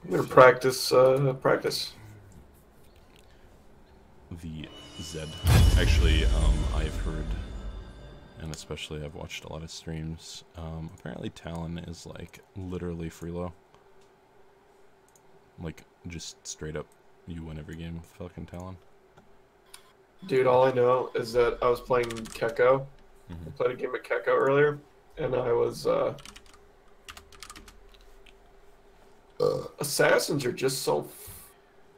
I'm gonna practice. Practice. The Zed. Actually, I've heard, and especially I've watched a lot of streams. Apparently, Talon is like literally free low. Like just straight up, you win every game with fucking Talon. Dude, all I know is that I was playing Kekko. I played a game of Kekko earlier, and I was. Assassins are just so.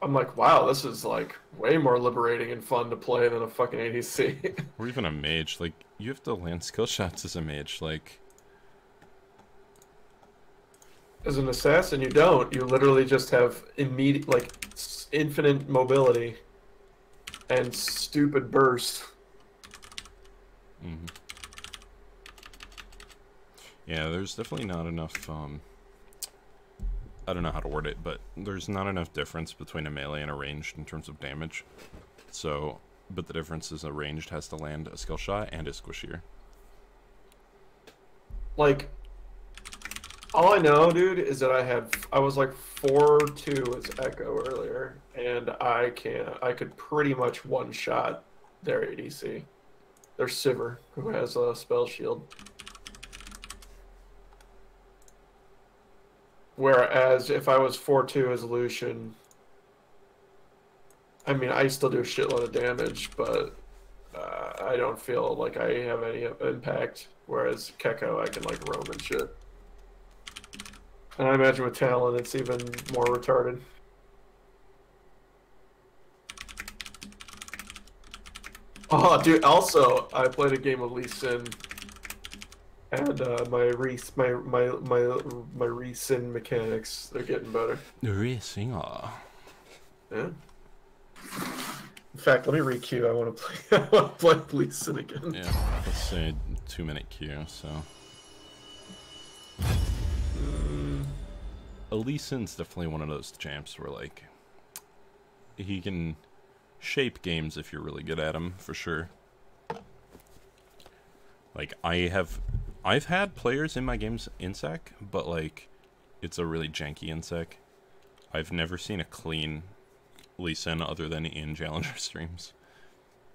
I'm like, wow, this is like way more liberating and fun to play than a fucking ADC. Or even a mage. Like, you have to land skill shots as a mage. Like, As an assassin, you don't. You literally just have immediate, like, infinite mobility and stupid burst. yeah, there's definitely not enough. I don't know how to word it, but there's not enough difference between a melee and a ranged in terms of damage. So, but the difference is a ranged has to land a skill shot and is squishier. Like, all I know, dude, is that I was like 4-2 as Echo earlier, and I could pretty much one-shot their ADC. Their Sivir, who has a spell shield. Whereas if I was 4-2 as Lucian, I mean, I still do a shitload of damage, but I don't feel like I have any impact. Whereas Kekko, I can like roam and shit. And I imagine with Talon, it's even more retarded. Oh, dude! Also, I played a game of Lee Sin, and my Lee Sin mechanics—they're getting better. Racing, Yeah. In fact, let me re-queue. I want to play. I want to play Lee Sin again. yeah, let's say 2-minute queue. So, Lee Sin's definitely one of those champs where like he can shape games if you're really good at him, for sure. Like, I've had players in my games insec, but like, it's a really janky insec. I've never seen a clean Lee Sin other than in Challenger streams.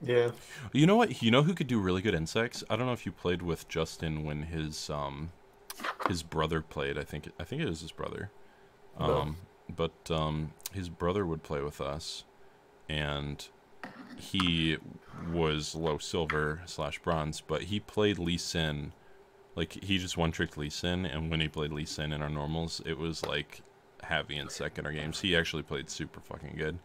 Yeah. You know what? You know who could do really good insects? I don't know if you played with Justin when his brother played. I think it was his brother. No. But his brother would play with us, and he was low silver / bronze, but he played Lee Sin. Like, he just one-tricked Lee Sin, and when he played Lee Sin in our normals, it was like heavy in second our games. He actually played super fucking good.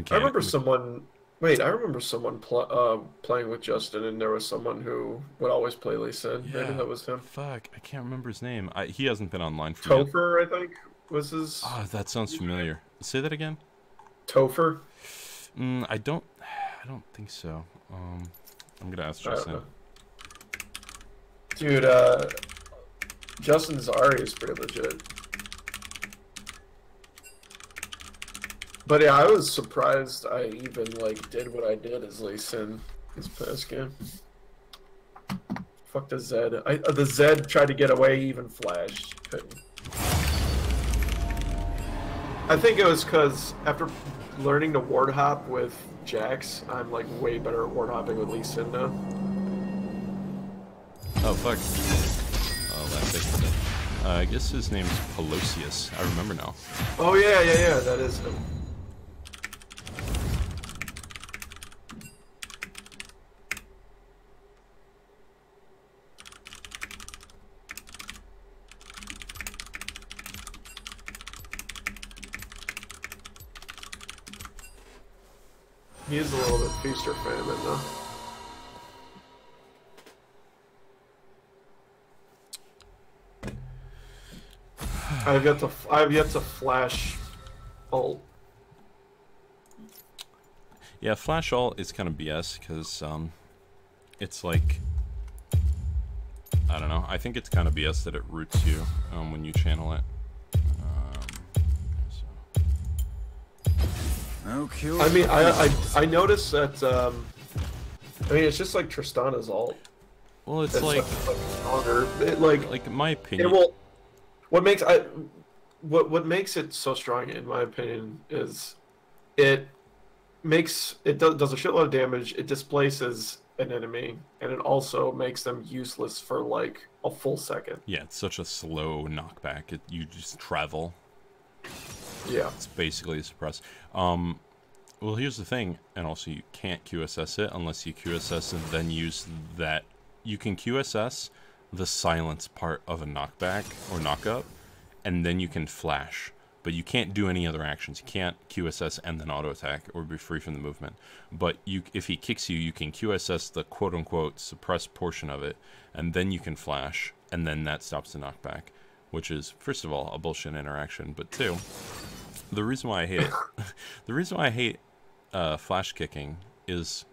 I remember someone. Wait, I remember someone playing with Justin, and there was someone who would always play Lee Sin. Yeah, Maybe that was him. fuck, I can't remember his name. He hasn't been online for me. Topher, I think, was his. Oh, that sounds familiar. Say that again. Topher. I don't think so. I'm gonna ask Justin. Dude, Justin's Ari is pretty legit. But yeah, I was surprised I even like did what I did as Lee Sin this past game. Fuck the Zed. The Zed tried to get away, he even flashed. Couldn't. I think it was because after learning to ward hop with Jax, I'm like way better at ward hopping with Lee Sin now. Oh fuck. Oh, that's it. I guess his name's Pelosius. I remember now. Oh yeah, that is him. He is a little bit feast or famine though. I've yet to flash ult. Yeah, flash ult is kind of BS because it's like, I don't know. I think it's kind of BS that it roots you when you channel it. Okay. I mean, I noticed that. I mean, it's just like Tristana's ult. Well, it's like stronger. It, like in my opinion. It will. What makes what makes it so strong, in my opinion, is it does a shitload of damage. It displaces an enemy, and it also makes them useless for like a full second. Yeah, it's such a slow knockback. You just travel. Yeah. It's basically a suppress. Well, here's the thing, and also you can't QSS it unless you QSS and then use that. You can QSS the silence part of a knockback or knockup, and then you can flash. But you can't do any other actions. You can't QSS and then auto attack or be free from the movement. But if he kicks you, you can QSS the quote-unquote suppressed portion of it, and then you can flash, and then that stops the knockback, which is, first of all, a bullshit interaction, but two, the reason why I hate it, the reason why I hate flash kicking is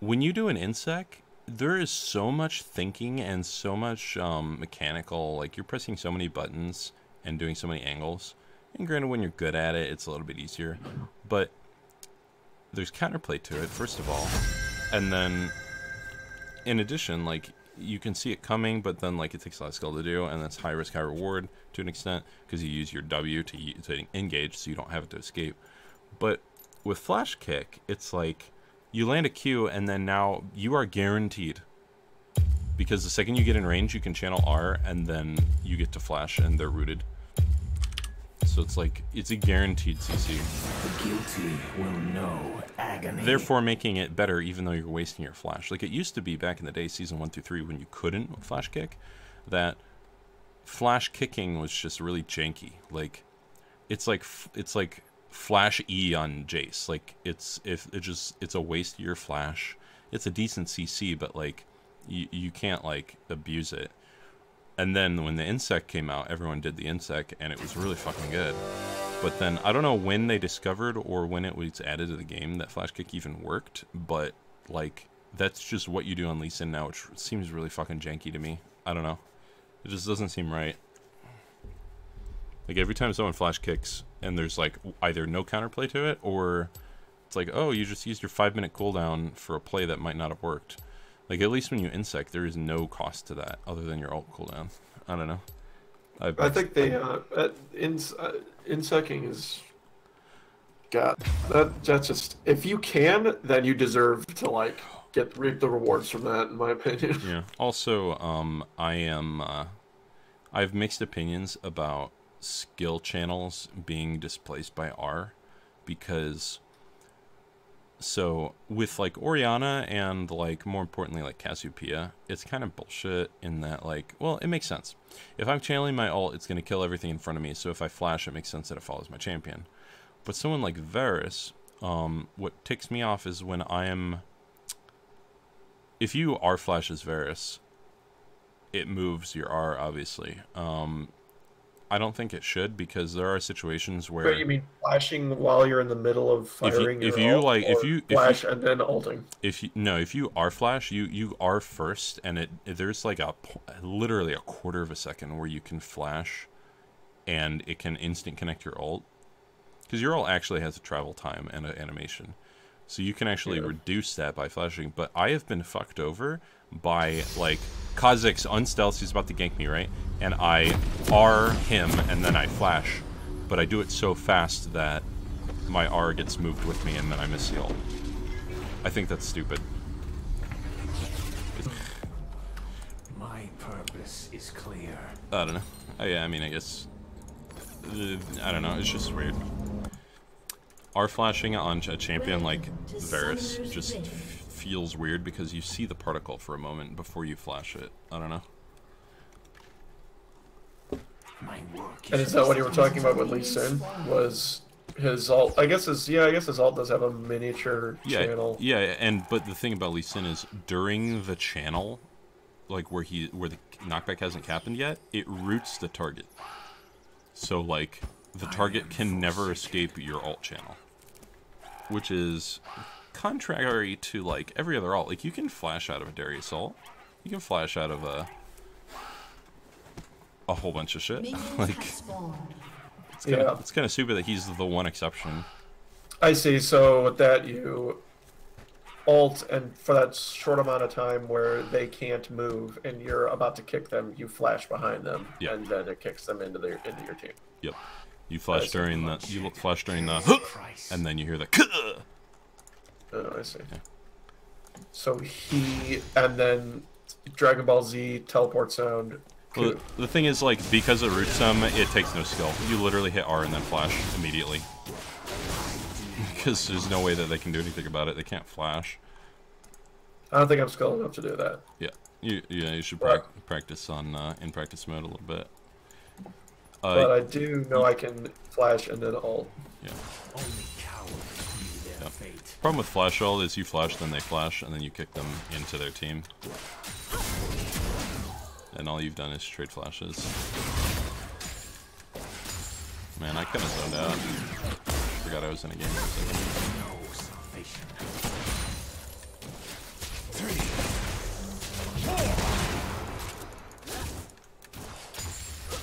when you do an insec, there is so much thinking and so much mechanical, like you're pressing so many buttons and doing so many angles. And granted, when you're good at it, it's a little bit easier. But there's counterplay to it, first of all. And then, in addition, like, you can see it coming, but then, like, it takes a lot of skill to do, and that's high risk, high reward to an extent, because you use your W to engage, so you don't have it to escape. But with Flash Kick, it's like, you land a Q, and then now you are guaranteed. Because the second you get in range, you can channel R, and then you get to flash, and they're rooted. So it's like, it's a guaranteed CC. The guilty will know agony. Therefore making it better even though you're wasting your flash. Like it used to be back in the day, season 1 through 3, when you couldn't flash kick, that flash kicking was just really janky. Like, it's like flash E on Jace. Like, it's a waste of your flash. It's a decent CC, but like, you can't like abuse it. And then when the insec came out, everyone did the insec, and it was really fucking good. But then, I don't know when they discovered or when it was added to the game that flash kick even worked, but, like, that's just what you do on Lee Sin now, which seems really fucking janky to me. I don't know. It just doesn't seem right. Like, every time someone flash kicks, and there's, like, either no counterplay to it, or it's like, oh, you just used your 5-minute cooldown for a play that might not have worked. Like, at least when you insec, there is no cost to that, other than your ult cooldown. I don't know. I think they, insecking is... God, that's just... If you can, then you deserve to, like, reap the rewards from that, in my opinion. Yeah. Also, I have mixed opinions about skill channels being displaced by R, because... So, with, like, Orianna and, like, more importantly, like, Cassiopeia, it's kind of bullshit in that, like, well, it makes sense. If I'm channeling my ult, it's going to kill everything in front of me, so if I flash, it makes sense that it follows my champion. But someone like Varus, what ticks me off is when I am... If you R flashes Varus, it moves your R, obviously. I don't think it should, because there are situations where... But you mean flashing while you're in the middle of firing if you flash and then ulting? If you R flash, you R first, and there's like literally a quarter of a second where you can flash, and it can instant connect your ult, because your ult actually has a travel time and an animation, so you can actually reduce that by flashing. But I have been fucked over by, like, Kha'Zix unstealth, he's about to gank me, right? And I R him, and then I flash. But I do it so fast that my R gets moved with me, and then I miss the ult. I think that's stupid. My purpose is clear. I don't know. Yeah, I mean, I guess... I don't know, it's just weird. R flashing on a champion like Varus just feels weird, because you see the particle for a moment before you flash it. I don't know. And is that what you were talking about with Lee Sin? Was his ult? I guess his ult does have a miniature channel. Yeah, but the thing about Lee Sin is during the channel, like where the knockback hasn't happened yet, it roots the target. So like the target can never escape your ult channel, which is contrary to like every other ult. Like, you can flash out of a Darius ult, you can flash out of a whole bunch of shit. Like, it's kind of stupid that he's the one exception. I see. So with that, ult, and for that short amount of time where they can't move and you're about to kick them, you flash behind them, Yep. and then it kicks them into your team. Yep. You flash That's during the Price. and then you hear the Oh, I see. Yeah. So and then Dragon Ball Z teleport sound. Well, the thing is, like, because of root sum, it takes no skill. You literally hit R and then flash immediately. Because there's no way that they can do anything about it. They can't flash. I don't think I'm skilled enough to do that. Yeah, you should practice on in practice mode a little bit. But I do know I can flash and then ult. Yeah. Only cowards knew their fate. Problem with flash ult is you flash, then they flash, and then you kick them into their team. And all you've done is trade flashes. Man, I kinda zoned out. Forgot I was in a game for a second. No salvation. 3,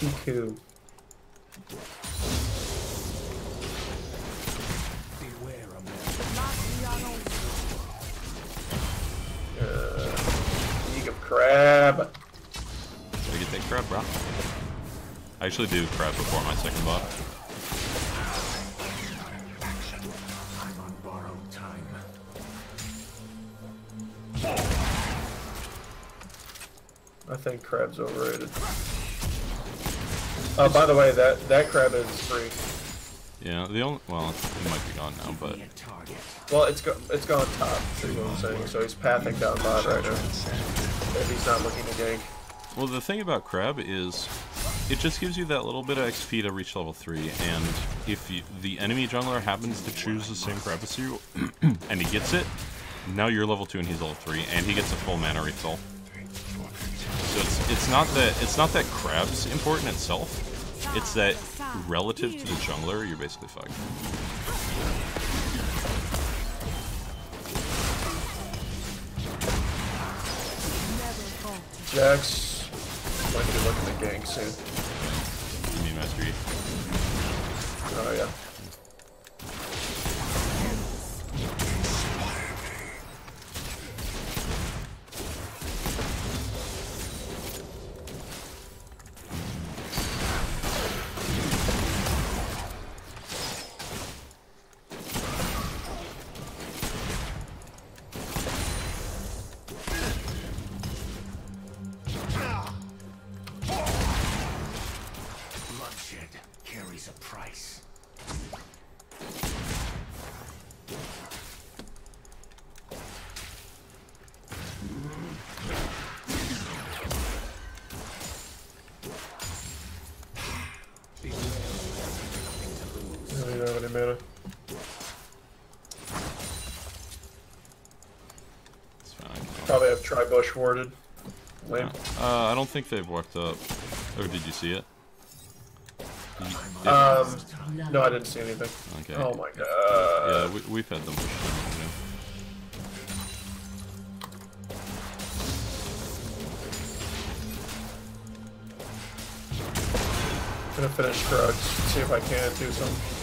4. Iku. Beware a man. League of Crab. Did I get that crab, bro? I actually do crab before my second bot. I'm on borrowed time. I think Crab's overrated. By the way, that crab is free. Yeah, the only well, it might be gone now, but Be a target. Well, it's gone top. See what I'm saying? So he's pathing down bot right now. If he's not looking to gank. well, the thing about crab is it just gives you that little bit of XP to reach level 3, and if the enemy jungler happens to choose the same crab as you, and he gets it, now you're level 2 and he's level 3, and he gets a full mana refill. So it's not that crab's important itself. It's that relative to the jungler, you're basically fucked. Jax might be looking to gank soon. You mean Master Yi? Oh yeah. Bloodshed carries a price. I don't even have any mana. It's fine. I can go. Probably have Tribush warded. Lame. I don't think they've walked up. Or did you see it? No, I didn't see anything. Okay. Oh my god. Yeah, we've had them push them. Gonna finish Krugs. See if I can do something.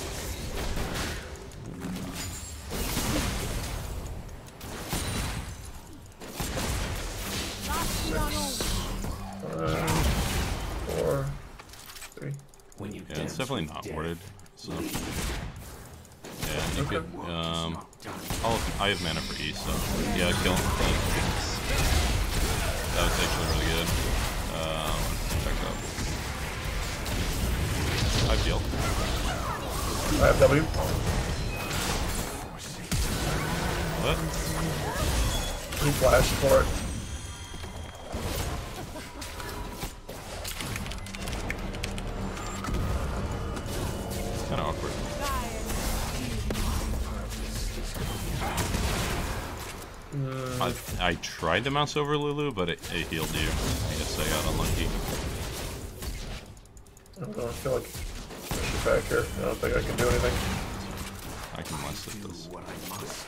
Five, 4, 3. When you Yeah, it's definitely not warded. So yeah, you could. I have mana for E, so yeah, kill him. That was actually really good. Check up. I feel. I have W. What? He flashed for it. Kind of awkward. I tried to mouse over Lulu, but it healed you. I guess I got unlucky. I don't know, I feel like she's back here. I don't think I can do anything. I can less at this. what I must.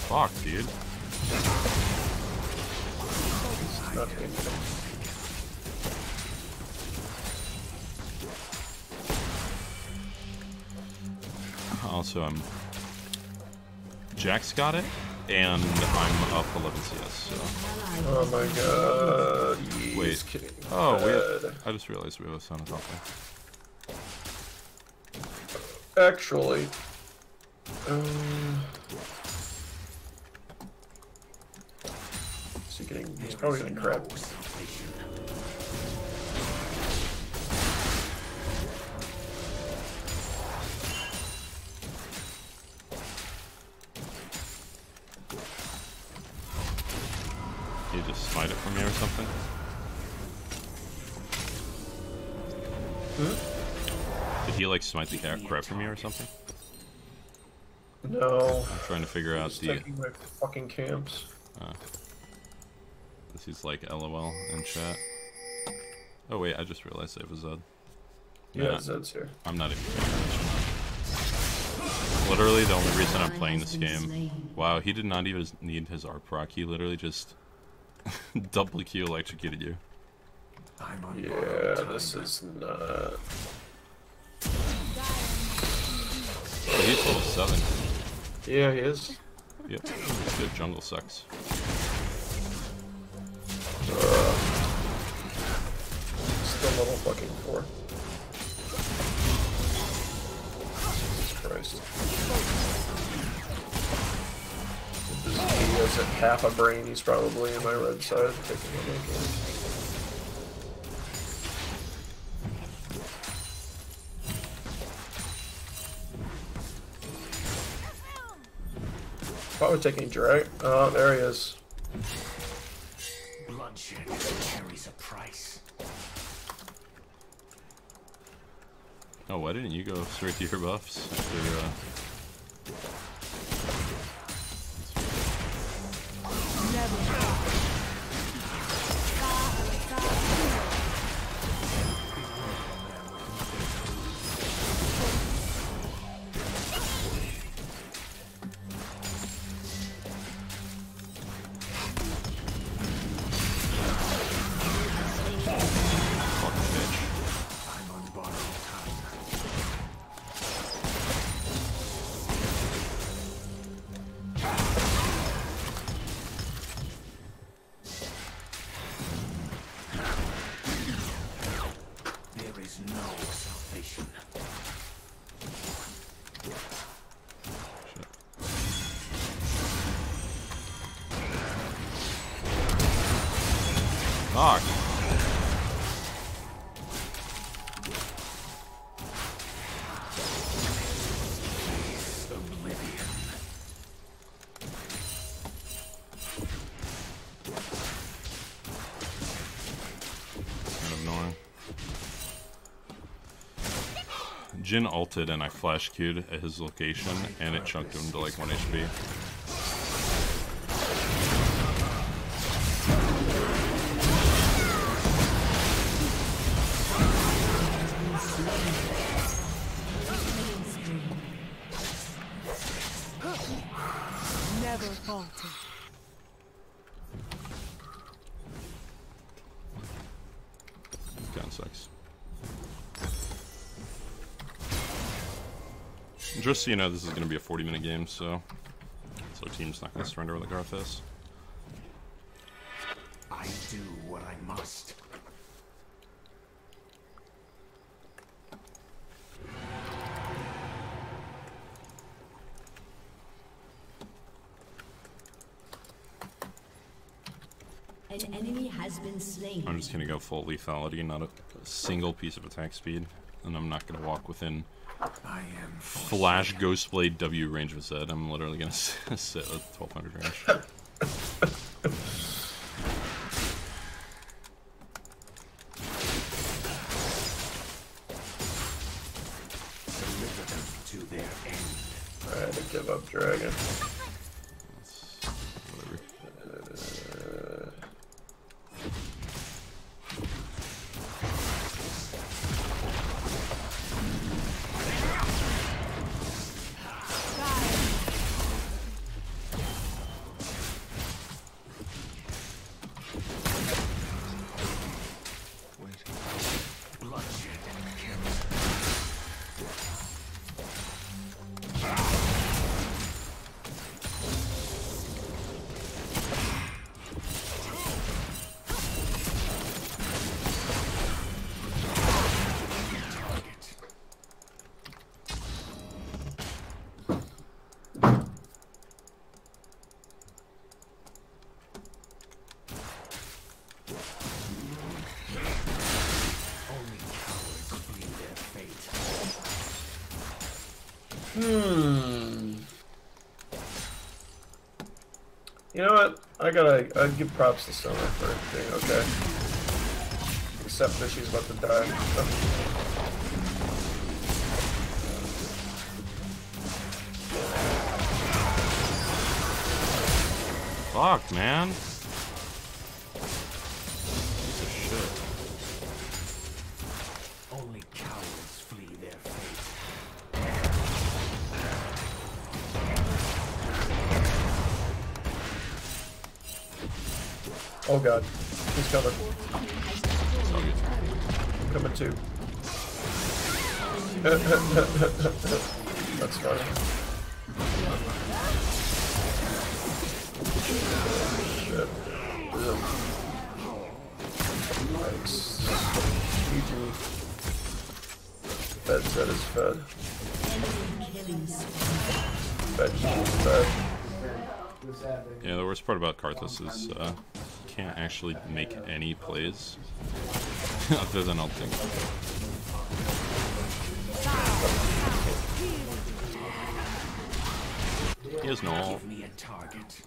Fuck, dude. Not anything. Also, Jack's got it, and I'm up 11 CS. So. Oh my god. He's Wait. kidding. Oh, Bad. I just realized we have a son of something. Actually, is he getting? He's probably getting crap. He just smite it from me or something. Hmm? Did he like smite the crap from me or something? No. I'm trying to figure out He's the. taking my fucking camps. This is like LOL in chat. Oh wait, I just realized I have a Zed. Yeah, Zed's here. I'm not even paying attention. Literally the only reason I'm playing this game. Wow, he did not even need his ARP proc. He literally just double Q electrocuted you. Yeah, this is not. Oh, he's level 7. Yeah, he is. Yep. The jungle sucks. Still level fucking 4. Jesus Christ. He has half a brain, he's probably in my red side taking a look at. Probably taking drag. Oh, there he is. Bloodshed carries a price. Oh, why didn't you go straight to your buffs after, fucking bitch. I'm on borrowed time. There is no salvation. Shit. Fuck. Oblivion. Kind of annoying. Jhin ulted and I flash queued at his location and it chunked him to like 1 HP. Never falter. Down 6. Just so you know, this is going to be a 40-minute game, so team's not going to surrender with the Garthus. I do what I must. An enemy has been slain. I'm just going to go full lethality, not a single piece of attack speed, and I'm not going to walk within I am Flash Ghostblade W range of Zed. I'm literally going to sit at 1200 range. deliver them to their end. I had to give up dragon. Whatever. Bloodshed carries You know what? I'd give props to Summer for being okay. Except that she's about to die. Fuck, man. Piece of shit. Only cowards flee their fate. Oh god. He's coming. It's all good. I'm coming too. That's funny. Shit. Thanks. GG. Fed set is fed. Fed is fed. Yeah, the worst part about Karthus is can't actually make any plays other than ulting. He has no ult. Give me a target.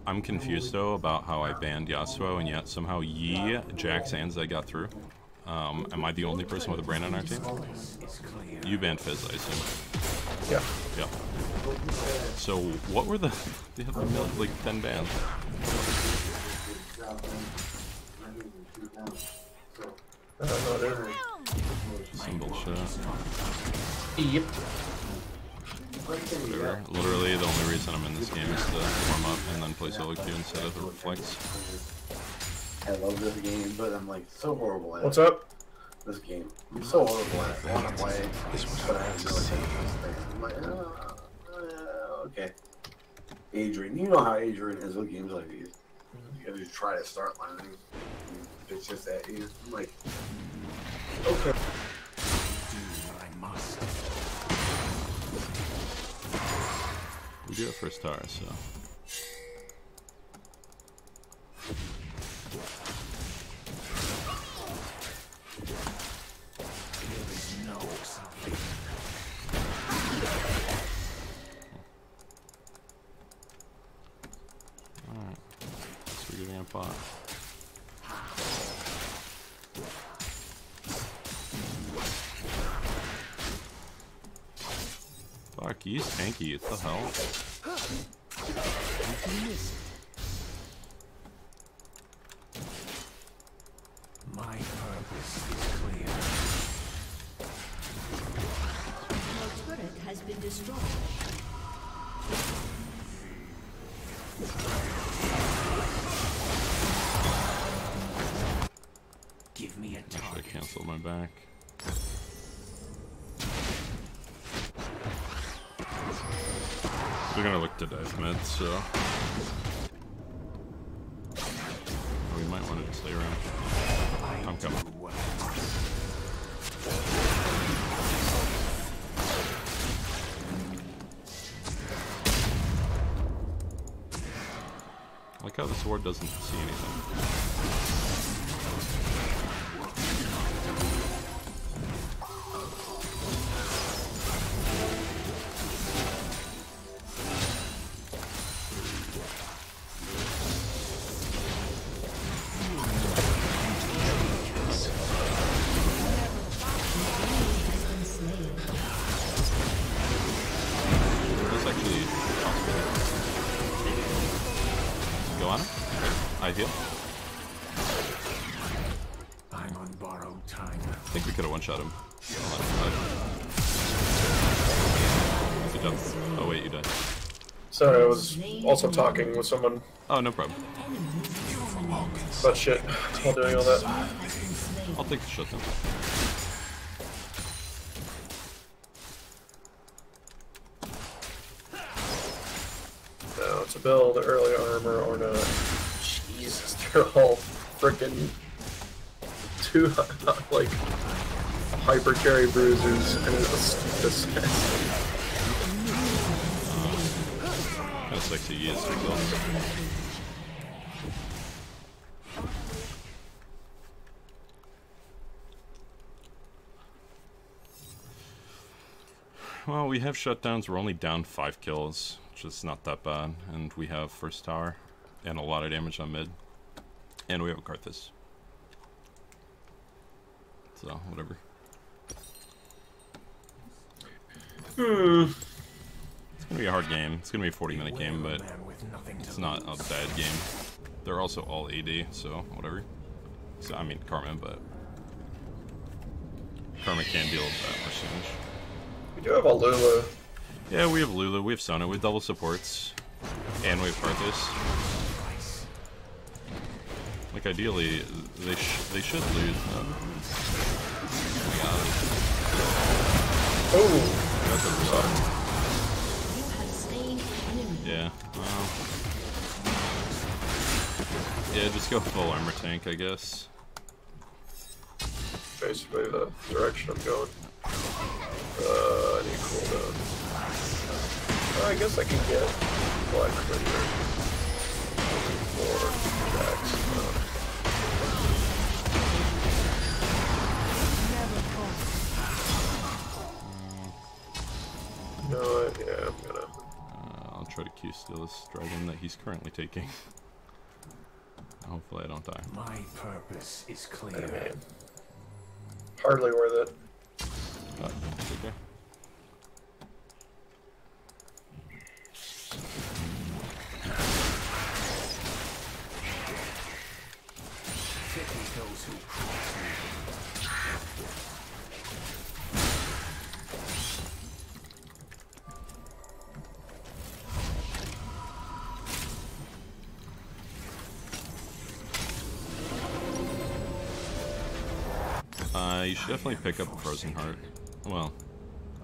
I'm confused though about how I banned Yasuo and yet somehow Yi, Jax, and Zed got through. Am I the only person with a brain on our team? You banned Fizz, I assume. Yeah. Yeah. So what were the other like 10 bans? I don't know, dude. Some bullshit. Yep. Whatever. Literally, the only reason I'm in this game is to warm up and then play solo queue instead of the Reflex. I love this game, but I'm like so horrible at What's up? this game. I'm so horrible at it. I want to play, but I have no attention to this thing. I'm like, okay. Adrian, you know how Adrian is with games like these. You gotta just try to start learning. It's just that you. I'm like, okay. Do what I must. We do it first tower, so. There is no salvation. Alright. So we're getting a bot. Fuck, he's tanky, what the hell? My purpose is clear. Your turret has been destroyed. Give me a I should have target. canceled my back. We're gonna look to dive mid, so we might want to stay around. I'm coming. Do what I like how the sword doesn't see anything. That's actually possible. Go on. I heal. I'm on borrowed time. I think we could have one-shot him. Good job. Oh wait, you died. Sorry, I was also talking with someone Oh, no problem. about shit while doing all that. I'll take the shot then. No, it's a build, early armor or not. Jesus, they're all freaking two like hyper carry bruisers and it's disgusting. Kind of sexy, yes, well, we have shutdowns. We're only down 5 kills, which is not that bad. And we have first tower and a lot of damage on mid. And we have a Karthus. So, whatever. It's gonna be a hard game. It's gonna be a 40-minute game, but it's not a bad game. They're also all AD, so whatever. So, I mean, Karma, but Karma can't deal with that much damage. We do have a Lulu. Yeah, we have Lulu, we have Sona, we have double supports, and we have Karthus. Like, ideally, they should lose. Oh my god. Oh! That's a result. You have slain an enemy. Yeah, yeah, just go full armor tank, I guess. Basically the direction I'm going. I need cooldown. I guess I can get Black Ranger. Or Jax. No, yeah, I'm gonna. I'll try to Q-steal this dragon that he's currently taking. Hopefully I don't die. My purpose is I clear. mean, hardly worth it. Oh, it's okay. Pity those who cross me. You should definitely pick up a Frozen Heart. Well,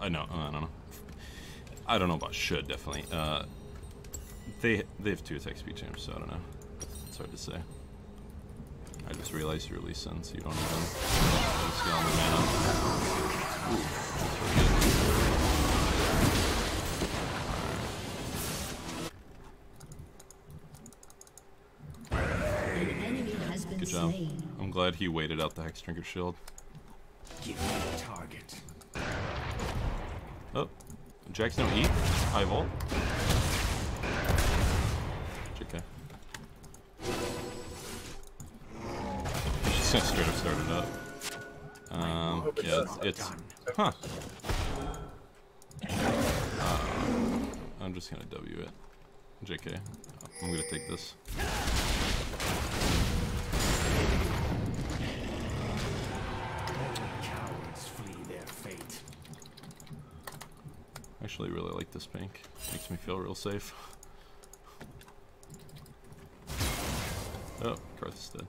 I don't know. I don't know about should, definitely. They have 2 attack speed champs, so I don't know. It's hard to say. I just realized you're Lee Sin, so you don't even scale on the mana. Ooh, An enemy has been good job. slain. I'm glad he waited out the Hex Trinket shield. Give me a target. Oh, Jax don't eat. High Vault. It's okay. Just gonna straight up start it up. Yeah, it's huh. I'm just gonna W it. JK. I'm gonna take this. Cowards flee their fate. I actually really like this pink. Makes me feel real safe. Oh, Karthus dead.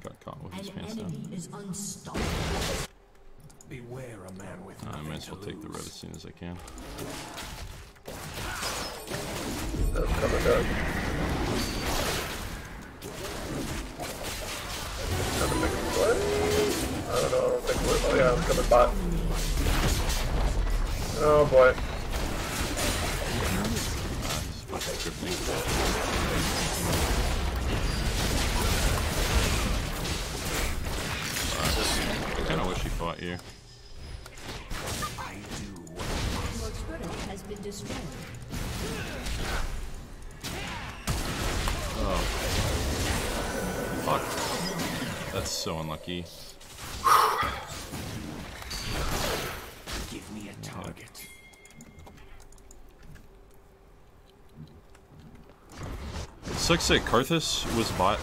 Got caught with his An pants enemy down. is unstoppable. Beware a man with I nothing might as to well take the red lose. as soon as I can. I'm coming down. Trying to make a play? I don't know, I don't think we're. Oh yeah, I'm coming bot. Oh boy. He's fucking scripting. I kinda wish he fought you. I do what Your turret has been destroyed. Oh. Fuck. That's so unlucky. give me a target. Sucks that Karthus was bought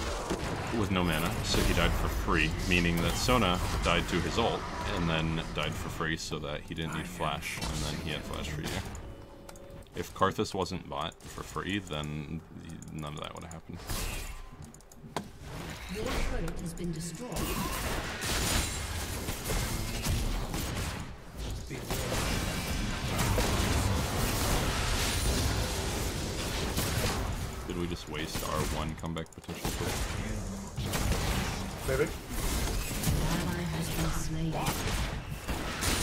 with no mana, so he died for free, meaning that Sona died to his ult, and then died for free so that he didn't need flash, and then he had flash for you. If Karthus wasn't bought for free, then none of that would have happened. Your turret has been destroyed. Did we just waste our 1 comeback potential for Maybe. Ally has been slain.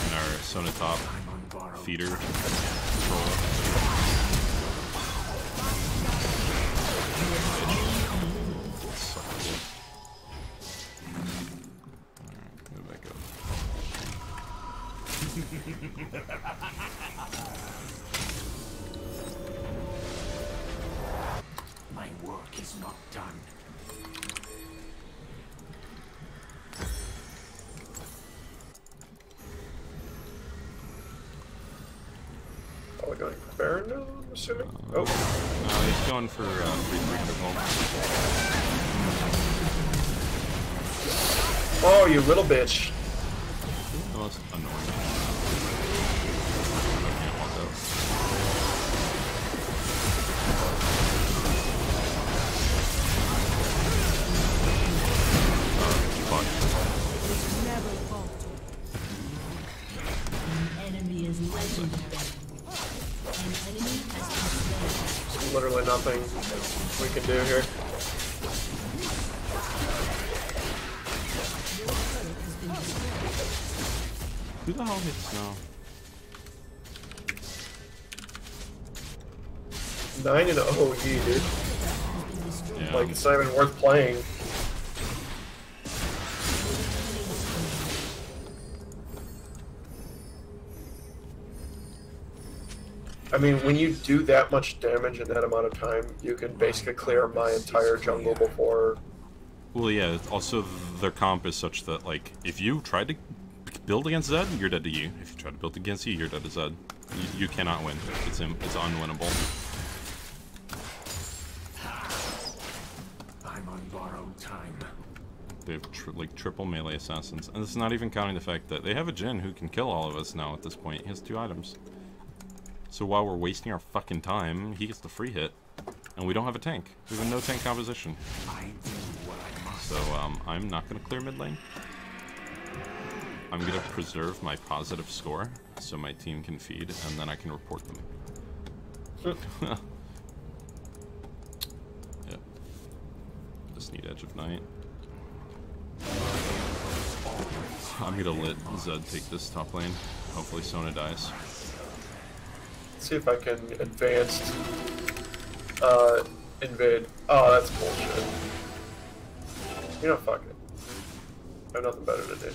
and our Sona top I'm on borrowed feeder time. control? Alright, move back up. My work is not done. Are we going for Baron now, I'm assuming? Oh. He's going for free critical. Oh, you little bitch. The most annoying. I can't walk out. Fuck. Never falter. An enemy is legendary. An enemy has been slain. Literally nothing we can do here. Your turret has been destroyed. Who the hell hits snow? 9-0, dude. Yeah. Like, it's not even worth playing. I mean, when you do that much damage in that amount of time, you can basically clear my entire jungle before. Well, yeah. Also, their comp is such that, like, if you try to build against Zed, you're dead to you. If you try to build against you, you're dead to Zed. You cannot win. It's unwinnable. I'm on borrowed time. They have triple melee assassins, and it's not even counting the fact that they have a Jhin who can kill all of us now. At this point, he has 2 items. So while we're wasting our fucking time, he gets the free hit, and we don't have a tank. We have a no tank composition. I do what I must. So I'm not gonna clear mid lane. I'm gonna preserve my positive score so my team can feed, and then I can report them. Yep. Just need Edge of Night. I'm gonna let Zed take this top lane. Hopefully Sona dies. Let's see if I can advanced invade. Oh, that's bullshit. You know, fuck it. I have nothing better to do.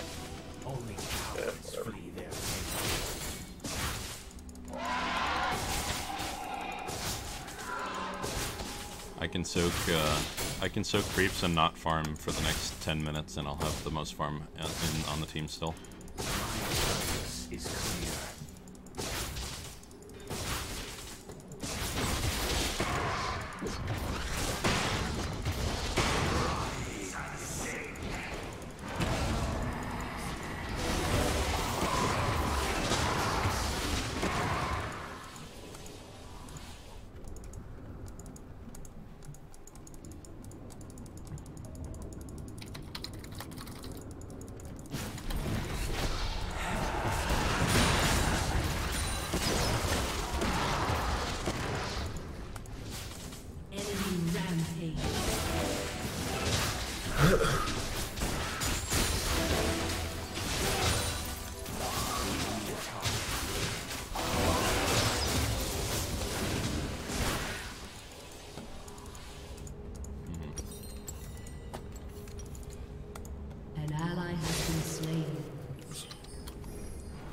Only cowards whatever. flee their I can soak creeps and not farm for the next 10 minutes, and I'll have the most farm on the team still. My purpose is clear. Enemy rampage. An ally has been slain.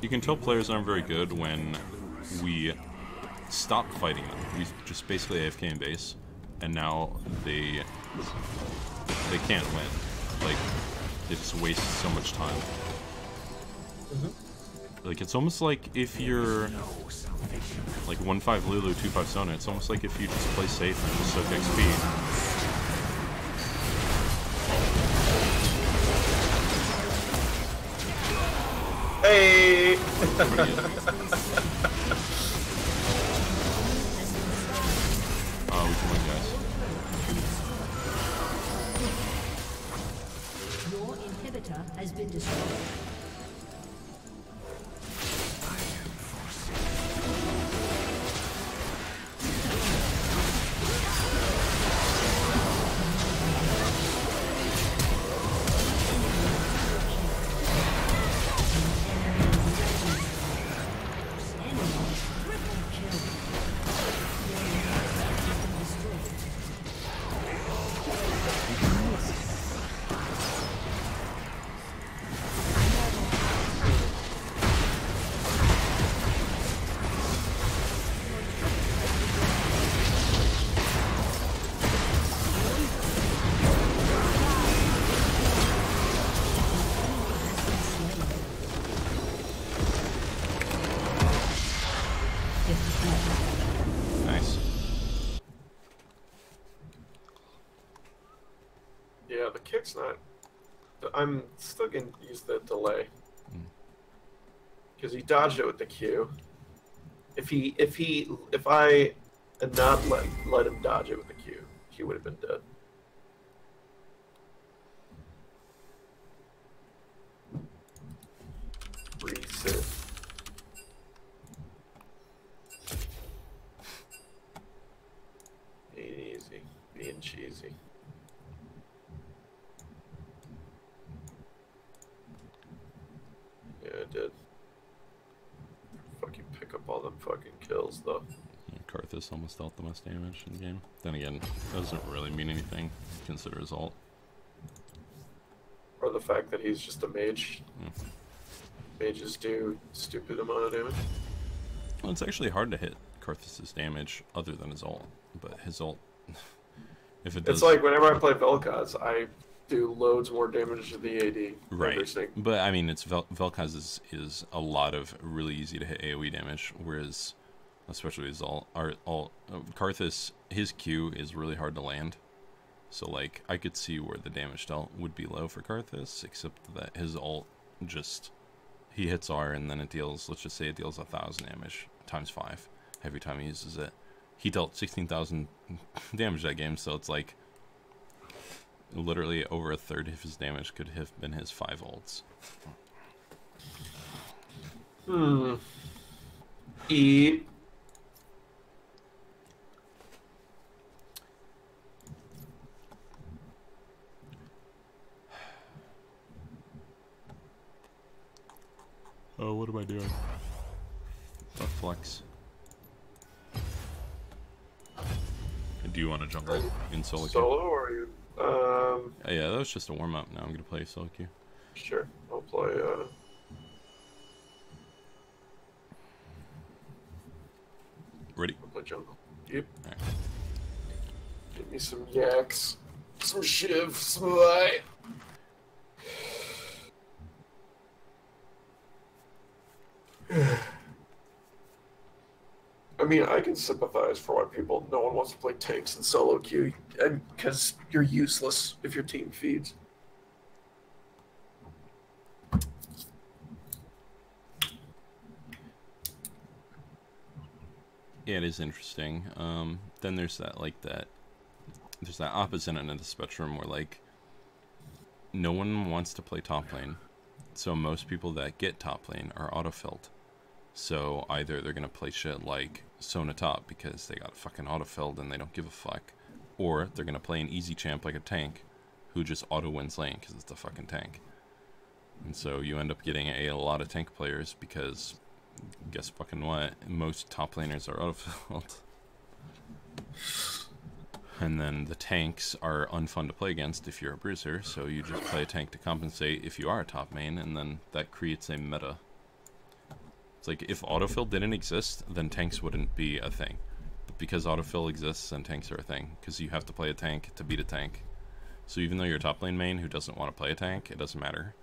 You can tell players aren't very good when we stop fighting them. We just basically AFK in base, and now they can't win. Like, they just waste so much time. Like, it's almost like if you're like 1-5 Lulu, 2-5 Sona, it's almost like if you just play safe and just soak XP. Hey! Oh, we can win, guys. Your inhibitor has been destroyed. Yeah, the kick's not. I'm still gonna use the delay because he dodged it with the Q. If I had not let him dodge it with the Q, he would have been dead. Reset. Being easy, being cheesy. Yeah, I did. Fucking pick up all them fucking kills, though. Yeah, Karthus almost dealt the most damage in the game. Then again, doesn't really mean anything. Consider his ult. Or the fact that he's just a mage. Yeah. Mages do stupid amount of damage. Well, it's actually hard to hit Karthus' damage other than his ult. But his ult, if it does... It's like whenever I play Vel'Koz, I do loads more damage to the AD. Right. But, I mean, it's Vel'Koz is a lot of really easy to hit AoE damage, whereas, especially his ult, Karthus, his Q is really hard to land. So, like, I could see where the damage dealt would be low for Karthus, except that his ult just... He hits R and then it deals, let's just say it deals 1,000 damage times 5 every time he uses it. He dealt 16,000 damage that game, so it's like literally over a third of his damage could have been his 5 ults. E. Oh, what am I doing? Buff flex. Do you want to jungle in solo queue? Solo or you? Yeah, that was just a warm up. Now I'm gonna play solo queue. Sure, I'll play. Ready? I'll play jungle. Yep. Alright. Give me some yaks, some shiv, some light. I mean, I can sympathize for why no one wants to play tanks in solo queue, because you're useless if your team feeds. Yeah, it is interesting. Then there's that there's that opposite end of the spectrum where like no one wants to play top lane, so most people that get top lane are autofilled. So either they're gonna play shit like Sona top because they got fucking autofilled and they don't give a fuck, or they're gonna play an easy champ like a tank who just auto wins lane because it's a fucking tank. And so you end up getting a lot of tank players because guess fucking what? Most top laners are autofilled. And then the tanks are unfun to play against if you're a bruiser, so you just play a tank to compensate if you are a top main, and then that creates a meta. It's like if autofill didn't exist, then tanks wouldn't be a thing. But because autofill exists, then tanks are a thing, because you have to play a tank to beat a tank. So even though you're a top lane main who doesn't want to play a tank, it doesn't matter.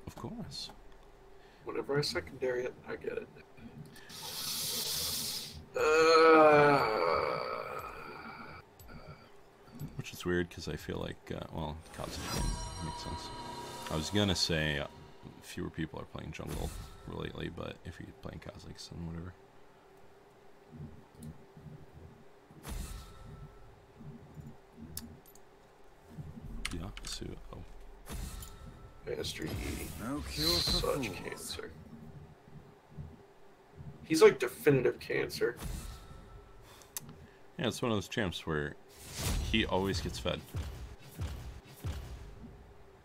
Of course. Whenever I secondary it, I get it. Which is weird because I feel like, well, Kazakhstan makes sense. I was gonna say fewer people are playing jungle lately, but if you're playing Kazakhs, then whatever. Yeah, so, oh. Mastery E. No cure for Such fools. cancer. He's like definitive cancer. Yeah, it's one of those champs where he always gets fed.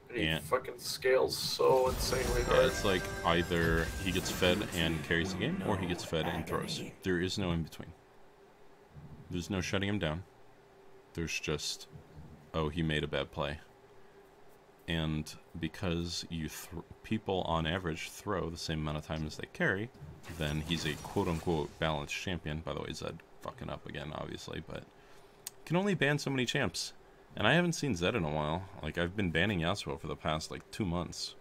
And he Yeah. fucking scales so insanely Yeah, hard. it's like either he gets fed and carries the game, or he gets fed and throws. There is no in between. There's no shutting him down. There's just, oh, he made a bad play. And because people on average throw the same amount of time as they carry, then he's a quote-unquote balanced champion. By the way, Zed fucking up again, obviously, but can only ban so many champs. And I haven't seen Zed in a while. Like, I've been banning Yasuo for the past, like, 2 months.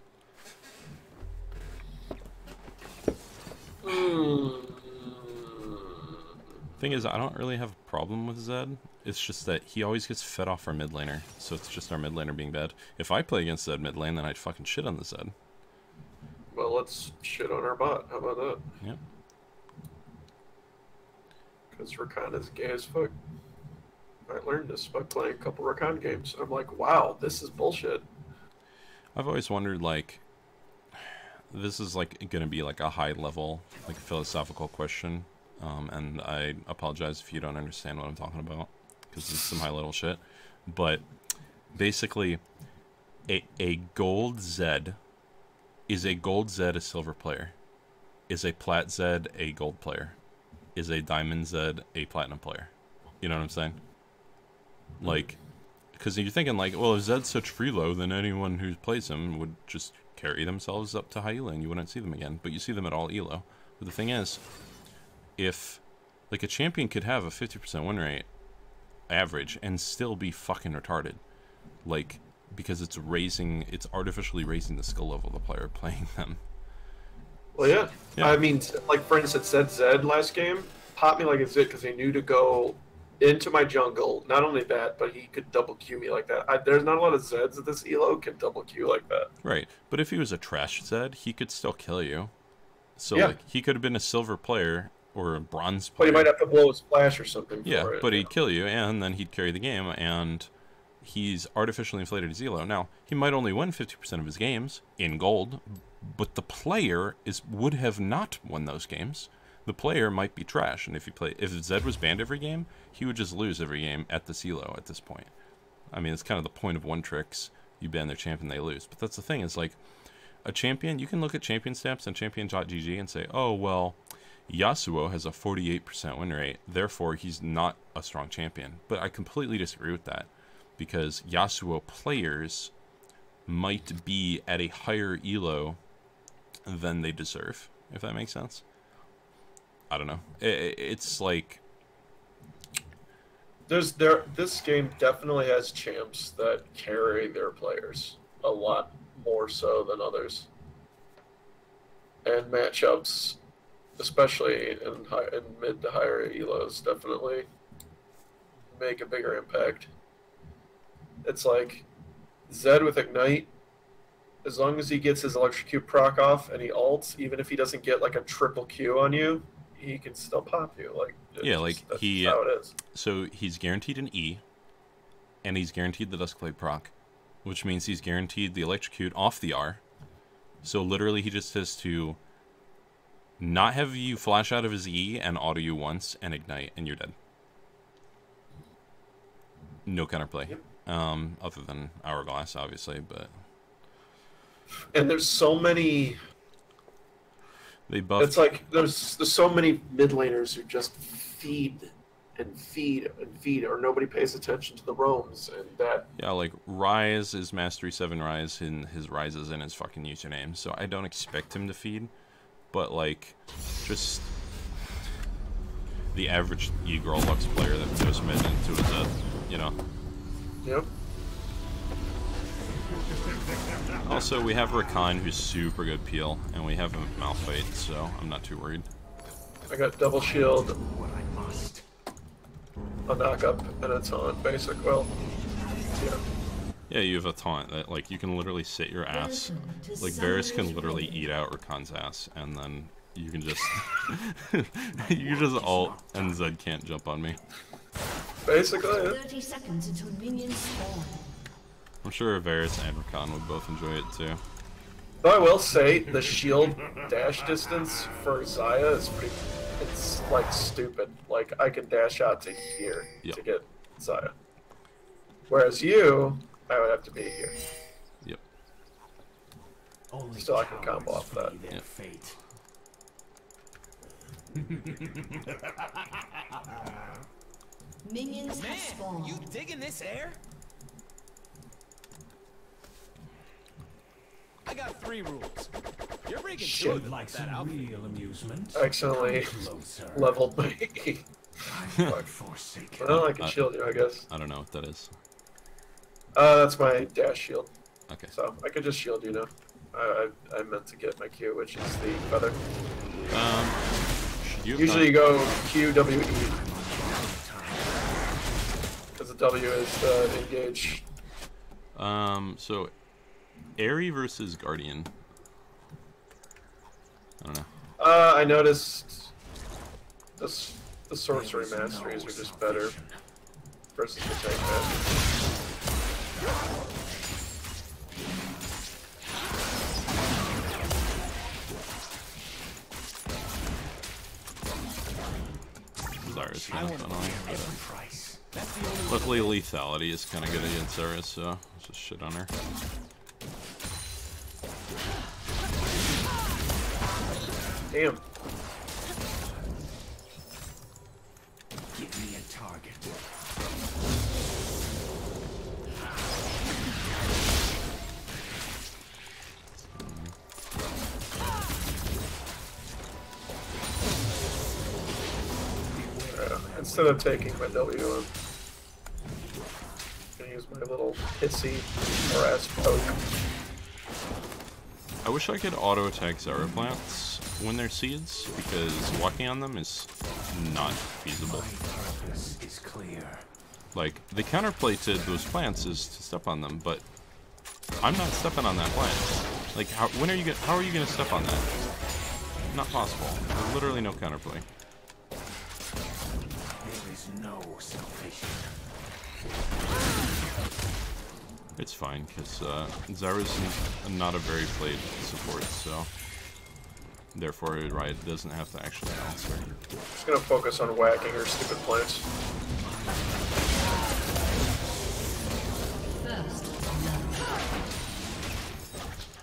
Thing is, I don't really have a problem with Zed. It's just that he always gets fed off our mid laner, so it's just our mid laner being bad. If I play against Zed mid lane, then I'd fucking shit on the Zed. Well, let's shit on our bot. How about that? Yep. Because Rakan is gay as fuck. I learned this by playing a couple Rakan games. I'm like, wow, this is bullshit. I've always wondered, like, this is, like, gonna be, like, a high-level, like, philosophical question. And I apologize if you don't understand what I'm talking about, because it's some high-level shit. But, basically, a gold Zed is a gold Zed a silver player? Is a plat Zed a gold player? Is a diamond Zed a platinum player? You know what I'm saying? Like, because you're thinking, like, well, if Zed's such freelo, then anyone who plays him would just carry themselves up to high elo and you wouldn't see them again. But you see them at all elo. But the thing is, if, like, a champion could have a 50% win rate average and still be fucking retarded, like, because it's artificially raising the skill level of the player playing them. Well, yeah. Yeah. I mean, like, for instance, Zed last game popped me like a Zed because he knew to go into my jungle. Not only that, but he could double Q me like that. There's not a lot of Zeds at this elo can double Q like that. Right, but if he was a trash Zed, he could still kill you. So, Yeah. like, he could have been a silver player or a bronze But player. he might have to blow his splash or something Yeah, for it. but he'd kill you, and then he'd carry the game, and he's artificially inflated his elo. Now, he might only win 50% of his games in gold, but the player would have not won those games. The player might be trash, and if Zed was banned every game, he would just lose every game at this elo at this point. I mean, it's kind of the point of one tricks. You ban their champion, they lose. But that's the thing, is like, a champion, you can look at champion stats and champion.gg and say, oh, well, Yasuo has a 48% win rate, therefore he's not a strong champion. But I completely disagree with that, because Yasuo players might be at a higher elo than they deserve, if that makes sense. I don't know. It's like, This game definitely has champs that carry their players a lot more so than others. And matchups, especially in mid to higher elos, definitely make a bigger impact. It's like Zed with Ignite, as long as he gets his electrocute proc off and he ults, even if he doesn't get like a triple Q on you, he can still pop you. Like, yeah, like, that's he, how it is. so he's guaranteed an E, and he's guaranteed the Duskblade proc, which means he's guaranteed the electrocute off the R. So literally he just has to not have you flash out of his E and auto you once and ignite, and you're dead. No counterplay. Yep. Other than Hourglass, obviously, but And there's so many. they buffed. It's like there's so many mid laners who just feed and feed and feed, or nobody pays attention to the roams, and that. Yeah, like, Rise is Mastery 7 Rise, and his Rise is in his fucking username, so I don't expect him to feed, but, like, just the average E-Girl Lux player that goes mid into his Zed, you know? Yep. Also, we have Rakan, who's super good peel, and we have him at Malphite, so I'm not too worried. I got double shield, What I must. a knock up, and a taunt. Basic. Well, yeah. Yeah, you have a taunt that, like, you can literally sit your ass. Welcome to Like, Varus can Summoner's literally Rift. eat out Rakan's ass, and then you can just... you can just ult, and Zed can't jump on me. Basically, yeah. 30 seconds until minions spawn. I'm sure Varus and Rakan would both enjoy it, too. Though I will say the shield dash distance for Xayah is pretty it's like stupid. Like I can dash out to here Yep. to get Zaya. Whereas you, I would have to be here. Yep. Only Still, I can cowards combo off that. flee their Yep. fate. Minions have Man, spawned. you digging this air? I got 3 rules. You're breaking 2 Shit. of them Like with that some outfit. real amusement? I accidentally Closer. leveled my. I'm forsaken. Well, I can shield you, I guess. I don't know what that is. That's my dash shield. Okay. So I could just shield you now. I meant to get my Q, which is the feather. Should you have Usually you done- go Q, W, E. Because the W is engage. So Aerie versus Guardian. I don't know. I noticed this, the sorcery There is masteries no are just better salvation. versus the tank masteries. Zarya's I kind want of to annoying. pay But, every price. That's the only way. luckily, lethality is kind of good against Zarya, so let's just shit on her. Damn. Give me a target. Instead of taking my W, I'm gonna use my little hitsy harass poke. I wish I could auto attack Zarya plants when they're seeds, because walking on them is not feasible. My purpose is clear. Like, the counterplay to those plants is to step on them, but I'm not stepping on that plant. Like, how are you gonna step on that? Not possible. There's literally no counterplay. There is no salvation. It's fine, because Zarya's not a very played support, so therefore Riot doesn't have to actually balance her. Just gonna focus on whacking her stupid plants. First love.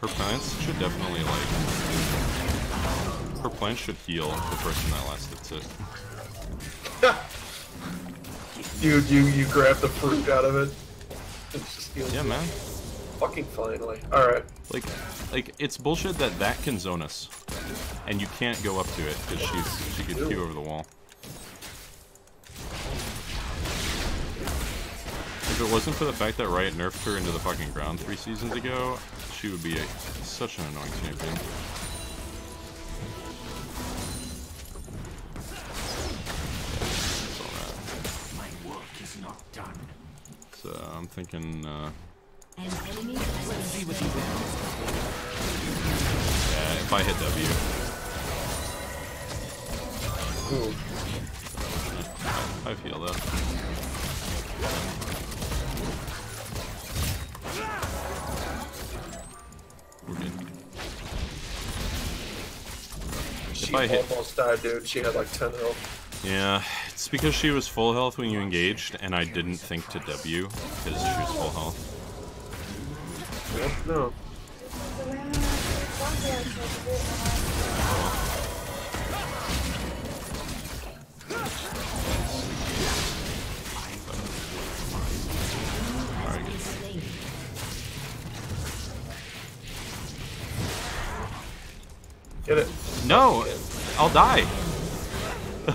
Her plants should definitely, like... Her plants should heal the person that last hits it. You grab the fruit out of it. It's just heals Yeah, you. man. Fucking finally. Alright. Like, it's bullshit that can zone us. And you can't go up to it, because she could Q over the wall. If it wasn't for the fact that Riot nerfed her into the fucking ground 3 seasons ago, she would be such an annoying champion. That's all that. My work is not done. So I'm thinking, An enemy has been slain. yeah, if I hit W, Ooh. I feel that. We're good. She I hit- almost died, dude. She had like 10 health. Yeah, it's because she was full health when you engaged, and I didn't think to W because she was full health. No. Alright, good. Slain. Get it. No! I'll die!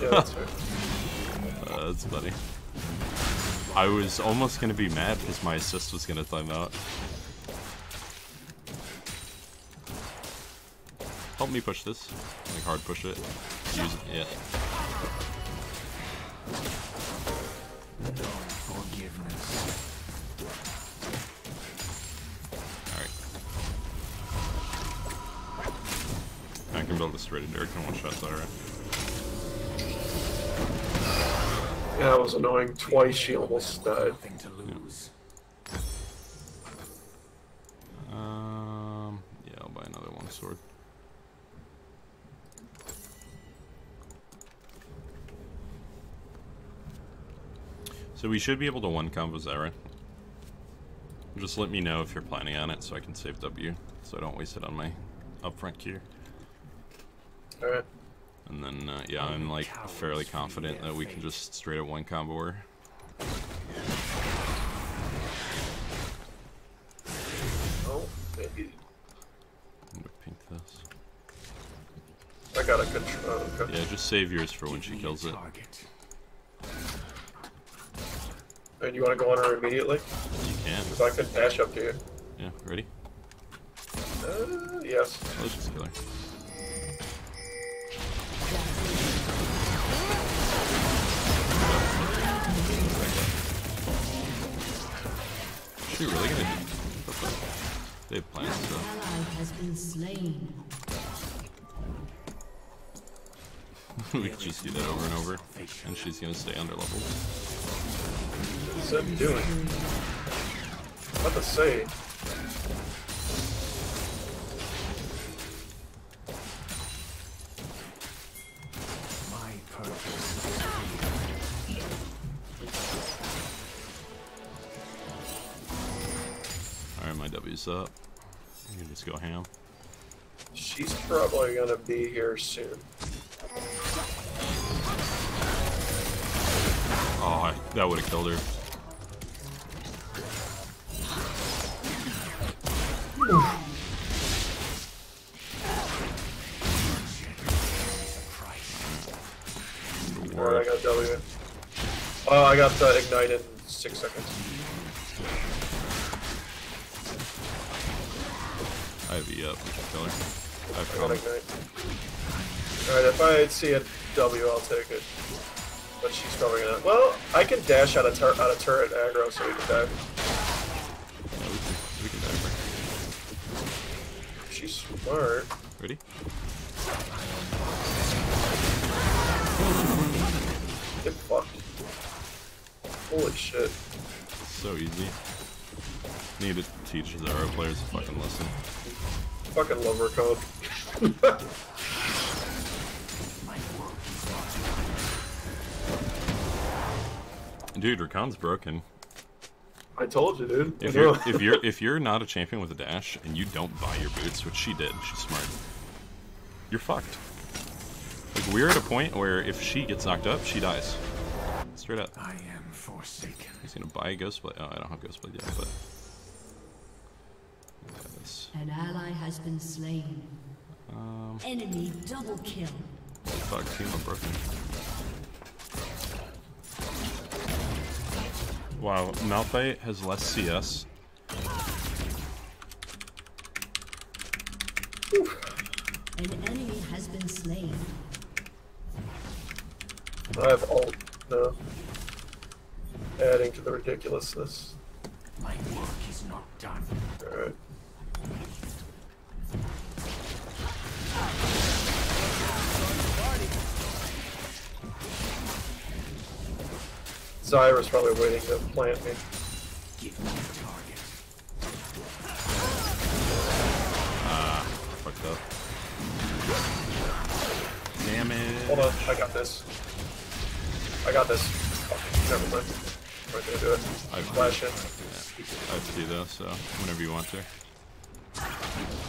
Yeah, that's right. That's funny. I was almost gonna be mad because my assist was gonna time out. Help me push this. Like, hard push it. Use it. Yeah. No forgiveness. Alright. I can build this ready Derek in one shot, alright. Yeah, that was annoying. Twice she almost died. Nothing to lose. Yeah, I'll buy another one sword. So we should be able to one combo Zyra. Just let me know if you're planning on it so I can save W, so I don't waste it on my upfront Q. Alright. And then, yeah, I'm like fairly confident that we can just straight up one combo her. Oh, maybe. I'm gonna pink this. I gotta control. Okay. Yeah, just save yours for when she kills it. Target. And you want to go on her immediately? You can. Because I could dash up to you. Yeah, ready? Yes. Let's just kill her. Is she really gonna do? They have plans, so. Ally has been slain. We can just do that over and over, and she's gonna stay under leveled. What's that doing? I'm about to say. My purpose. Alright, my W's up. You can just go ham. She's probably gonna be here soon. Oh, that would have killed her. Alright, I got W. Oh, I got the ignite in 6 seconds. I have E up, we can kill her. I have I got combo. ignite. Alright, if I see a W, I'll take it. But she's probably gonna. Well, I can dash out of turret aggro, so we can die. Yeah, we can die for She's smart. her. Ready? Get fucked. Holy shit. So easy. Need to teach Zyra players a fucking lesson. Fucking love her code. Dude, Rakan's broken. I told you, dude. If I you're know. if you're not a champion with a dash and you don't buy your boots, which she did, she's smart. You're fucked. Like we're at a point where if she gets knocked up, she dies. Straight up. I am forsaken. He's gonna buy a Ghostblade. Oh, I don't have Ghostblade yet, but look at this. An ally has been slain. Enemy double kill. Fuck, Teemo broken. Wow, Malphite has less CS. An enemy has been slain. I have ult. No. Adding to the ridiculousness. My work is not done. Alright. Zyra's probably waiting to plant me. Give me a target. Fucked up. Damn it. Hold on, I got this. I got this. Oh, never mind. I'm not gonna do it. Flash in. Yeah, I have to do that, so whenever you want to.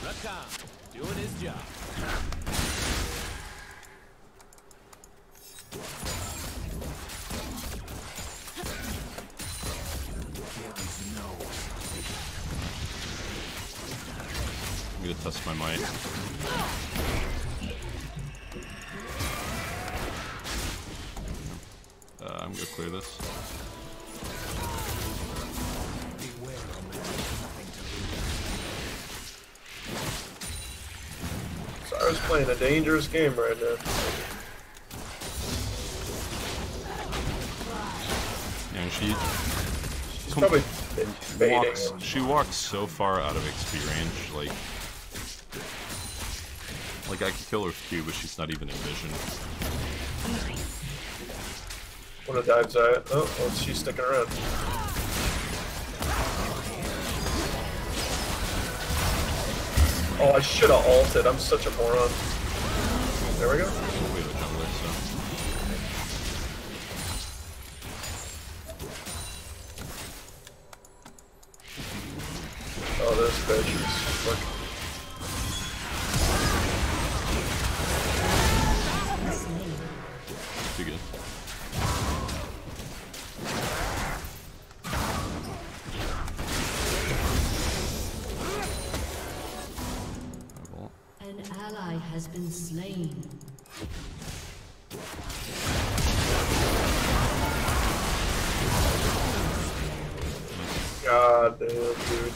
Rakan, doing his job. I'm gonna test my might. I'm gonna clear this. Zyra's playing a dangerous game right now. And she She's probably been baiting. she walks so far out of XP range, like I could kill her with Q, but she's not even in vision. Wanna dive Zyra? Oh, well, she's sticking around. Oh, I should have ulted. I'm such a moron. There we go. We have a jungler, so bitch. Look. Too good. An ally has been slain. God damn, dude.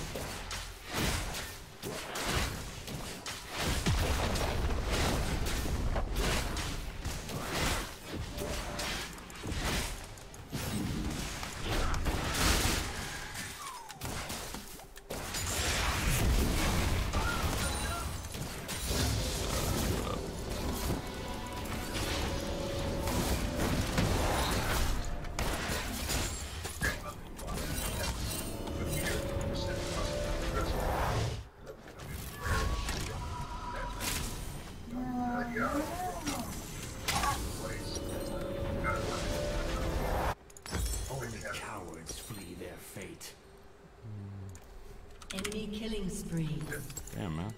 Only cowards flee their fate. Enemy killing spree. Damn, man.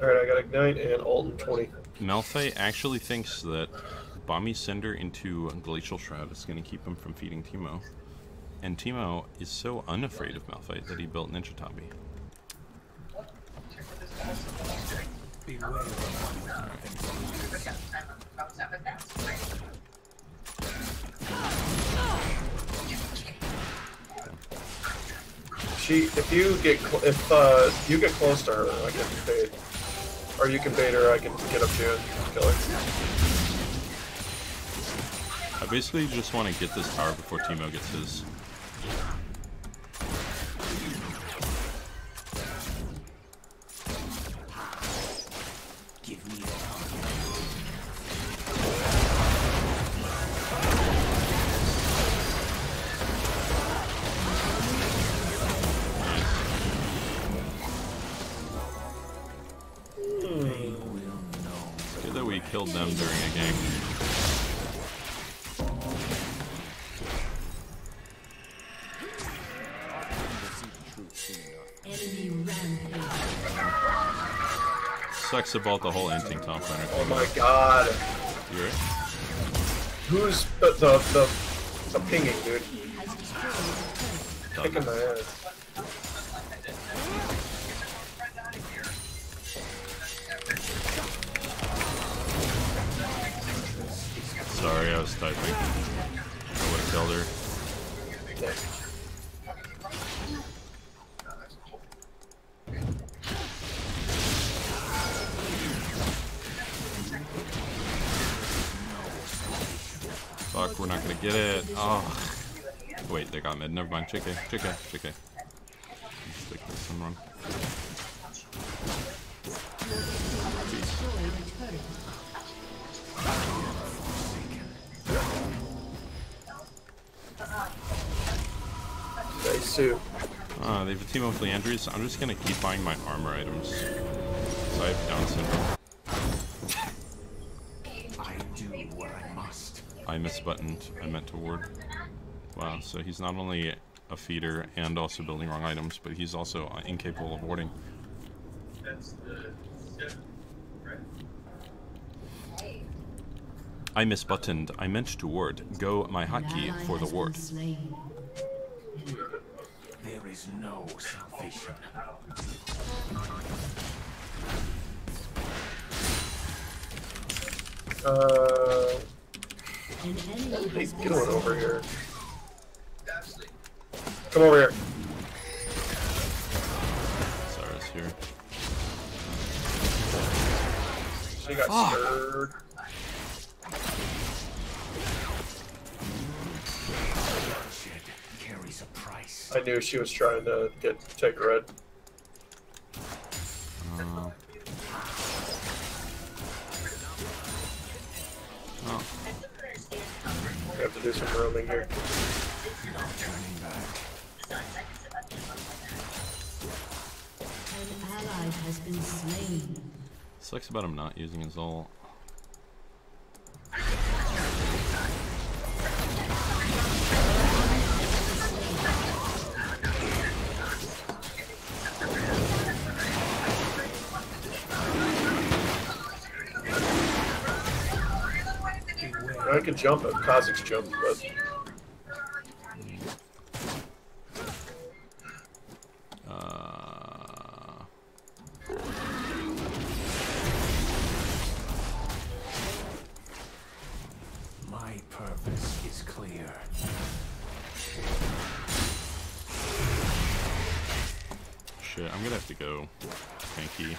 Alright, I got Ignite and ult in 20. Malphite actually thinks that Bami Cinder into Glacial Shroud is going to keep him from feeding Teemo. And Teemo is so unafraid of Malphite that he built Ninja Tabi. Beware of one with nothing. If you get close to her, I can bait. Or you can bait her, I can get up to you and kill her. I basically just want to get this tower before Teemo gets his. Give me Good that we killed them during a game. Enemy rampage. Sucks about the whole inting top laner. Oh my god. You right? Who's the pinging, dude? Has destroyed a turret. Kicking my ass. Sorry, I was typing. I would have killed her. Fuck, we're not gonna get it. Oh. Wait, they got mid. Never mind. JK. Stick this and run. Destroyed a turret. Nice too. They have a team of Leandries. I'm just gonna keep buying my armor items. So I have Down syndrome. I do what I must. I misbuttoned. I meant to ward. Wow, so he's not only a feeder and also building wrong items, but he's also incapable of warding. I misbuttoned. I meant to ward. Go my An hotkey ally for the has been ward. slain. There is no salvation. An enemy Hey, has been get one slain. over here. Come over here. Sarah's here. She got stirred. Bloodshed carries a price. I knew she was trying to take red. Oh. We have to do some roaming here. Turning back. An ally has been slain. Sucks about him not using his ult. I could jump at Kha'Zix's jump, but My purpose is clear. Shit, I'm gonna have to go tanky.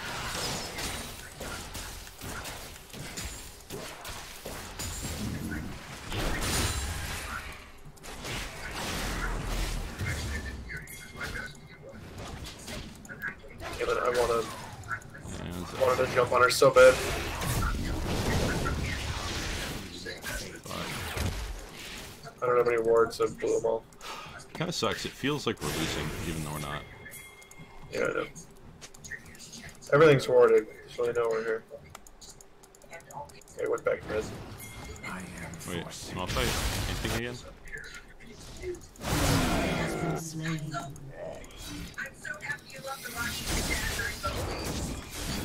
damn it, I And, wanted to jump on her so bad. I don't have any wards, so I blew them all. kind of sucks. It feels like we're losing, even though we're not. Yeah, I know. Everything's warded, so I know we're here. Okay, went back mid. I am Wait, forcing. small fight. Anything again? Has been slain. An enemy has been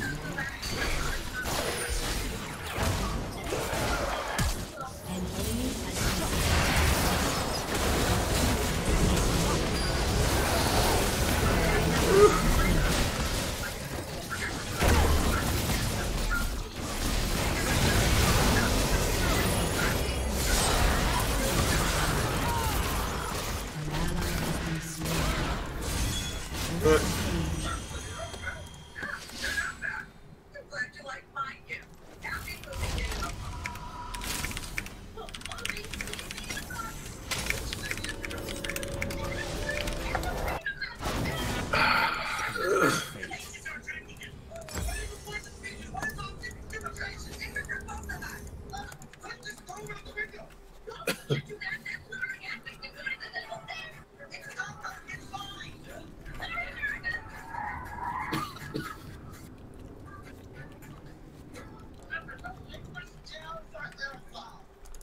An ally has been slain. Good.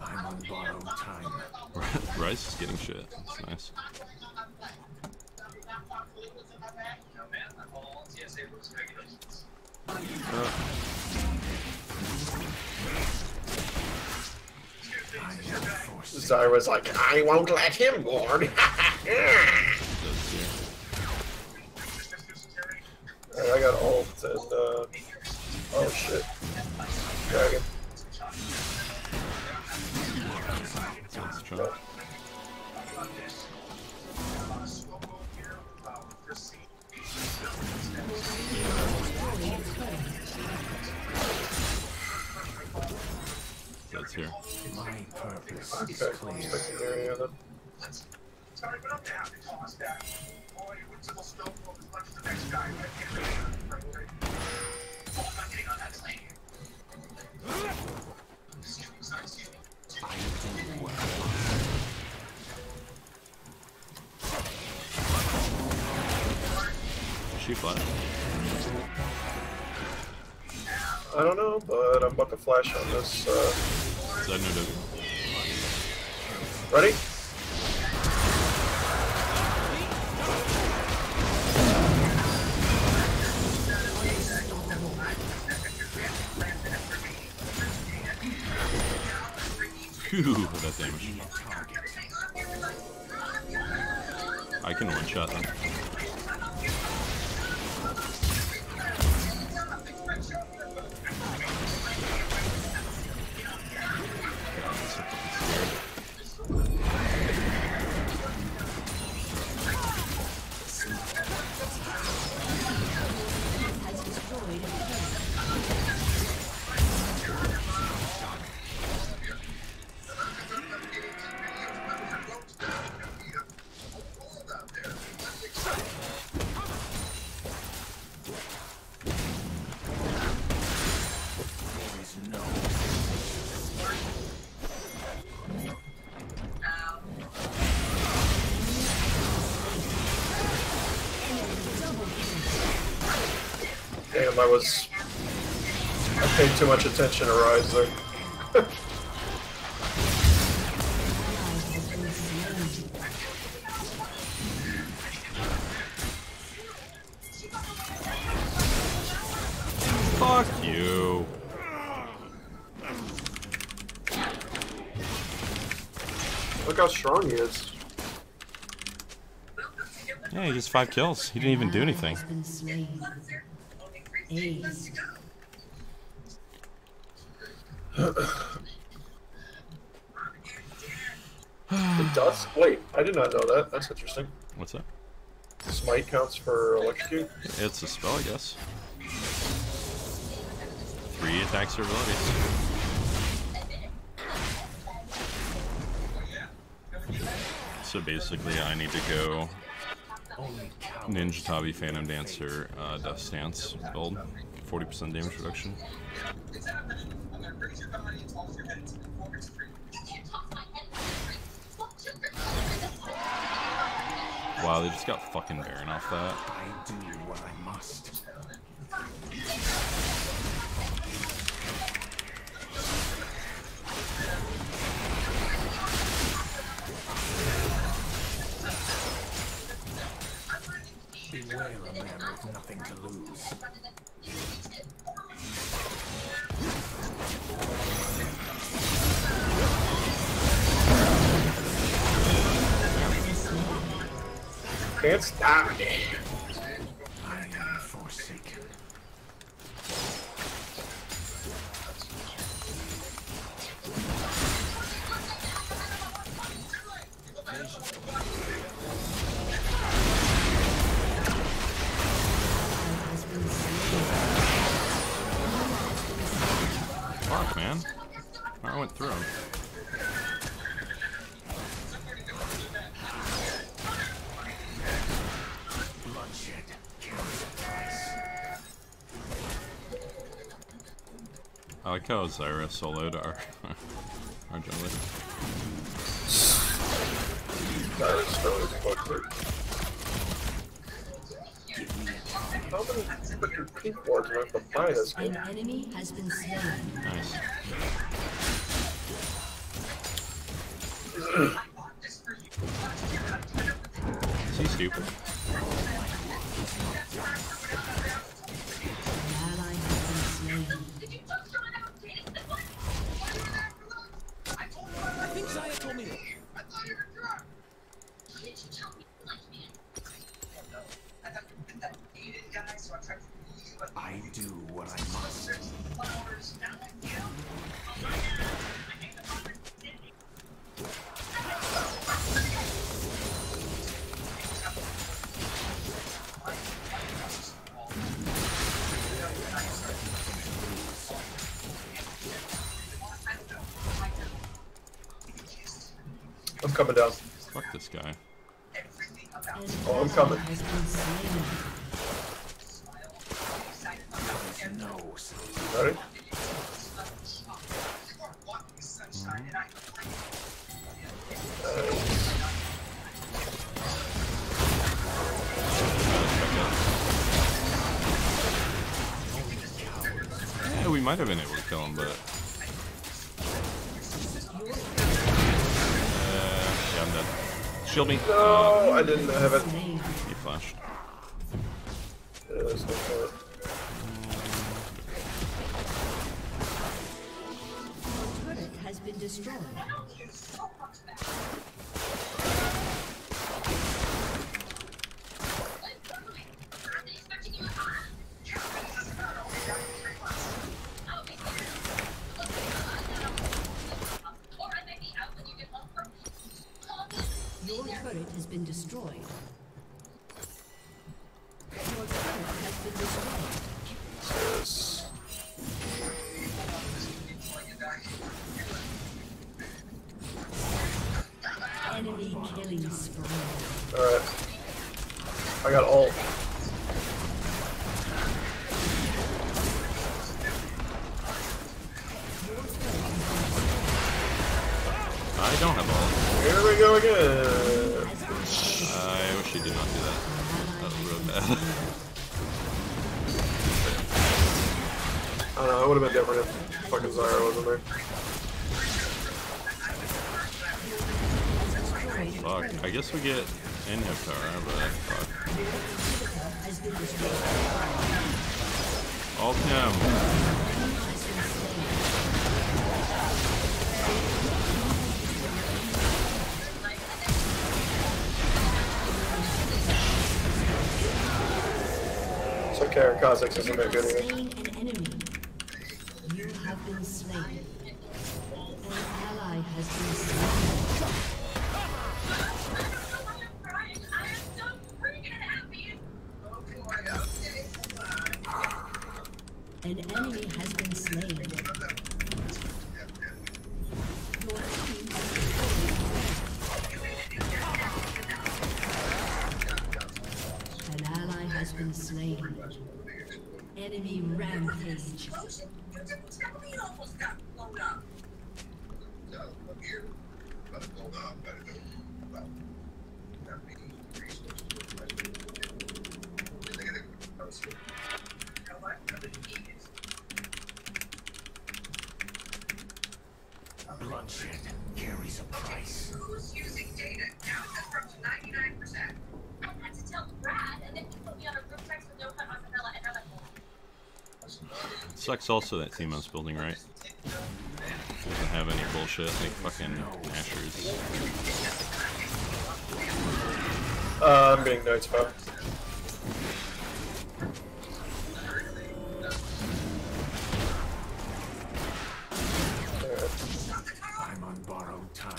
I'm on borrowed time. Rice is getting shit. That's nice. I am forcing. Zara was like, I won't let him ward. Does here. Alright, I got ult and oh shit. Dragon. Let's try. That's here. My purpose Okay, is I'm clear. sticking area then. Is she flat? I don't know, but I'm about to flash on this. Zed no W. Ready? Phew, that damage. I can one shot them. has destroyed a turret. There is no. Damn, I paid too much attention to Rise there. Ally has been slain. Fuck you. Look how strong he is. Yeah, he gets 5 kills. He didn't even do anything. Has been slain. Ace. The dust? Wait, I did not know that. That's interesting. What's that? Smite counts for electrocute? It's a spell, I guess. 3 attack abilities. So basically, I need to go Ninja Tabi, Phantom Dancer, Death Stance build. 40% damage reduction. Wow, they just got fucking Baron off that. I do what I must. Beware a man with nothing to lose. Can't stop. I am forsaken. Fuck, man. I went through him. Bloodshed carries a price. I like how Zyra soloed our jungler. That is so fucking. How many fucking pink boards do I have to buy this An game? enemy has been slain. Nice. Is he stupid? An ally has been slain. I think Zaya told me that. I do what I must. I'm coming down. Fuck this guy. An Oh, I'm coming. ally has been slain. No. Ready? Yeah, we might have been able to kill him, but yeah, I'm dead. Shield me. No, I didn't have it. Slain. He flashed. Yeah, there's no point. Turret has been destroyed. Your turret has been destroyed. Your turret has been destroyed. Yes. Enemy killing spree. Alright. I got ult. I don't have all. Here we go again. I wish he did not do that. That was real bad. I don't know, it would have been different if fucking Zyra wasn't there. Fuck. I guess we get Inhibitor, but fuck. Has been destroyed. Ult him. care, Kha'Zix isn't You that have good either. slain an enemy. You have been slain. An ally has been slain. An enemy has been slain. Your team An ally has been slain. Enemy rampage. Bloodshed carries a price. Who's using data? Now it's up to 99%. I had to tell Brad, and then he put me on a group text with no cut on vanilla, and I'm like, It sucks also that Teemo's building right. Doesn't have any bullshit like fucking Ashers. I'm being nice about. I'm on borrowed time.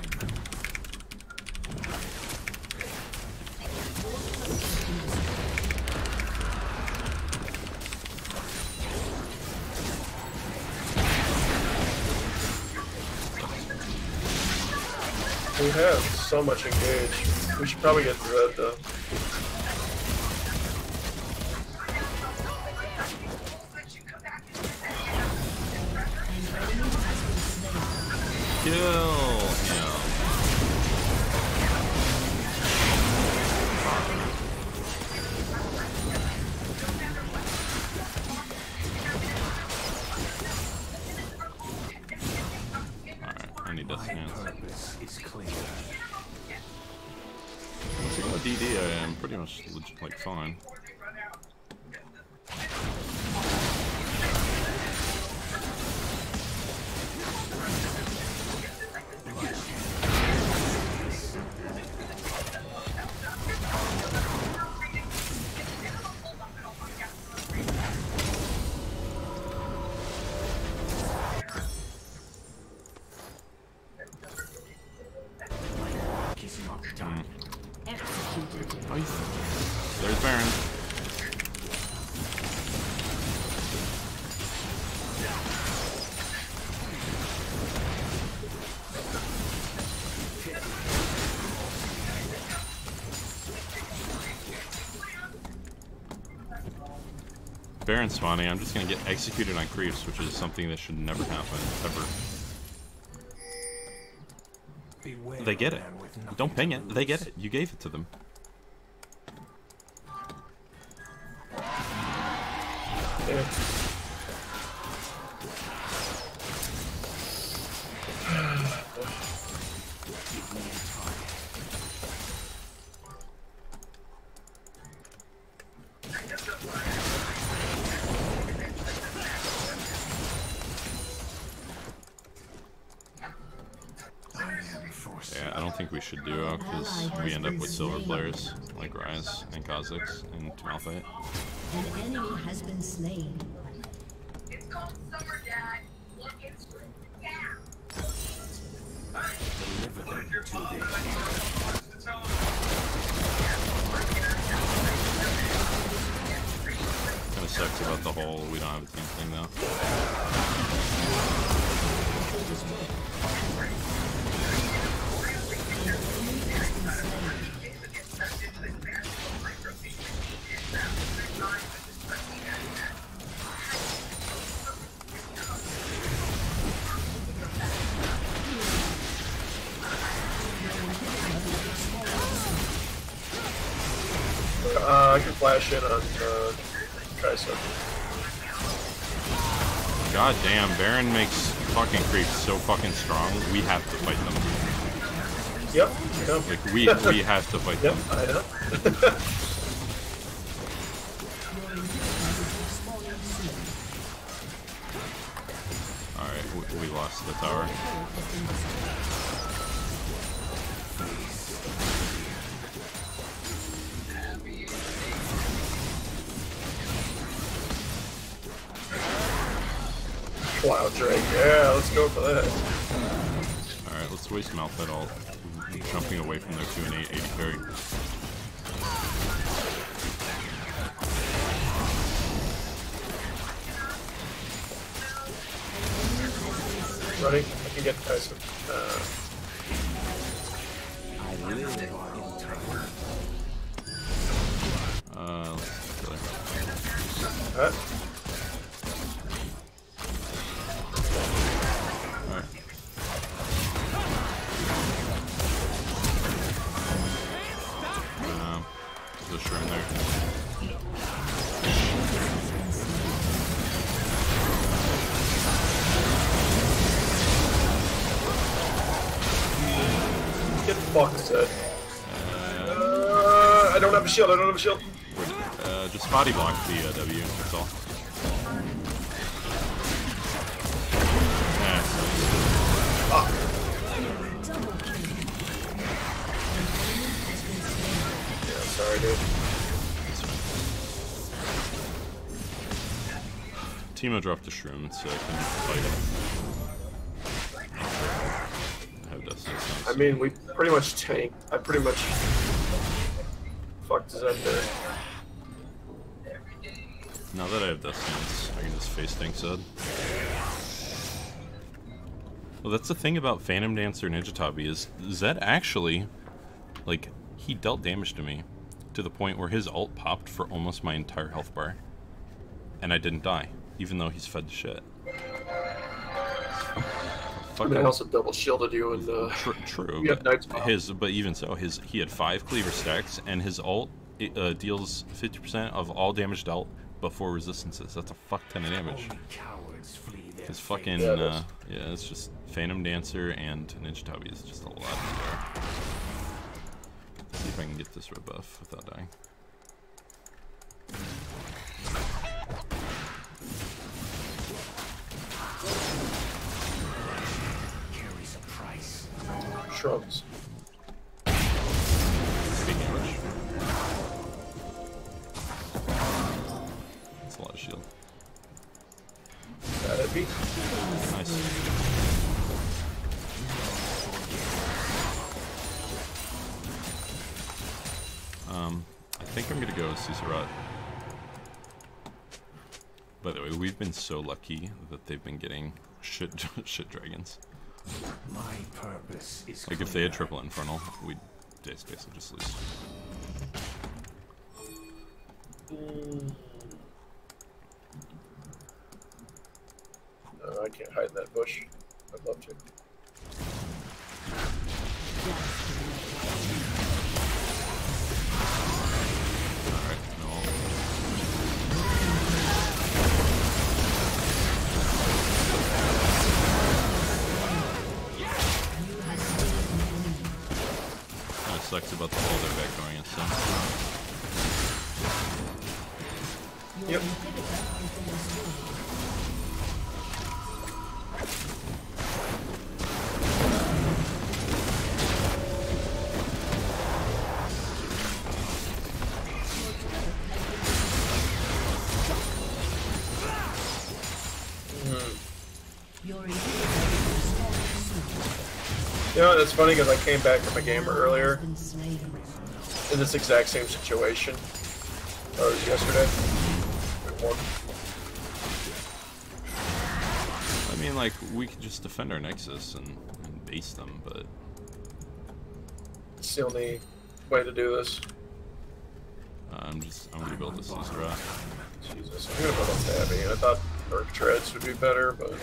We have so much engaged. We should probably get through that though. Kill him. Alright, I need this chance. Purpose is clear. Once I go to DD, I am pretty much legit, like fine. Kissing up time. executed. Nice. There's Baron. Baron spawning, I'm just gonna get executed on creeps, which is something that should never happen, ever. Beware They get a it. man with nothing Don't ping to it. They get lose. it. You gave it to them. Yeah. Give me a target. I am forced. Yeah, I don't think we should duo because we end up with silver players like Ryze and Kha'Zix and Malphite. An enemy has been slain. it's called Summer Dad. Look, it's yeah. Deliver them to their Kind of sucks about the whole we don't have a team thing though. I can flash in on Tricep. God damn, Baron makes fucking creeps so fucking strong. We have to fight them. Yep. Yep. Like we have to fight Yep. them. I know. All right, we lost the tower. Cloud Drake. Yeah, let's go for that. Alright, let's waste Malphite ult. Jumping away from their 2 and 8 80 carry. Ready? I can get Tyson. Let's kill her. Alright. Alright. There's a shroom there. Get fucked, Zed. I don't have a shield, I don't have a shield. Just body block the W, that's all. Yeah, sorry, dude. Teemo dropped the shroom, so I can fight it. I have Destiny Sense. I mean, we pretty much tanked. I pretty much fucked Zed there. Now that I have Destiny Sense, I can just face tank Zed. Well, that's the thing about Phantom Dancer Ninjatabi is Zed actually, like, he dealt damage to me to the point where his ult popped for almost my entire health bar. And I didn't die, even though he's fed to shit. I mean, I also double shielded you and True, you had Knight's but Bomb. but even so, he had 5 cleaver stacks, and his ult deals 50% of all damage dealt before resistances. That's a fuck ton of damage. Only cowards flee their It's fucking, Yeah, it is. yeah, it's just Phantom Dancer and Ninjatabi is just a lot there. See if I can get this red buff without dying. carries a price. Shrubs. Big damage. That's a lot of shield. That'd be. Nice. I think I'm gonna go with Cicerat. By the way, we've been so lucky that they've been getting shit dragons. My purpose is Like if they had triple infernal, we'd basically just lose. No, I can't hide in that bush. I'd love to. Alright, no. Kinda sucks about the whole they're back going in sense. Yep. You know, it's funny because I came back from a game earlier in this exact same situation. That was yesterday. We won. I mean, like, we could just defend our Nexus and base them, but It's the only way to do this. I'm gonna build this strat. Jesus, I'm gonna build on Tabby. I thought Merc Treads would be better, but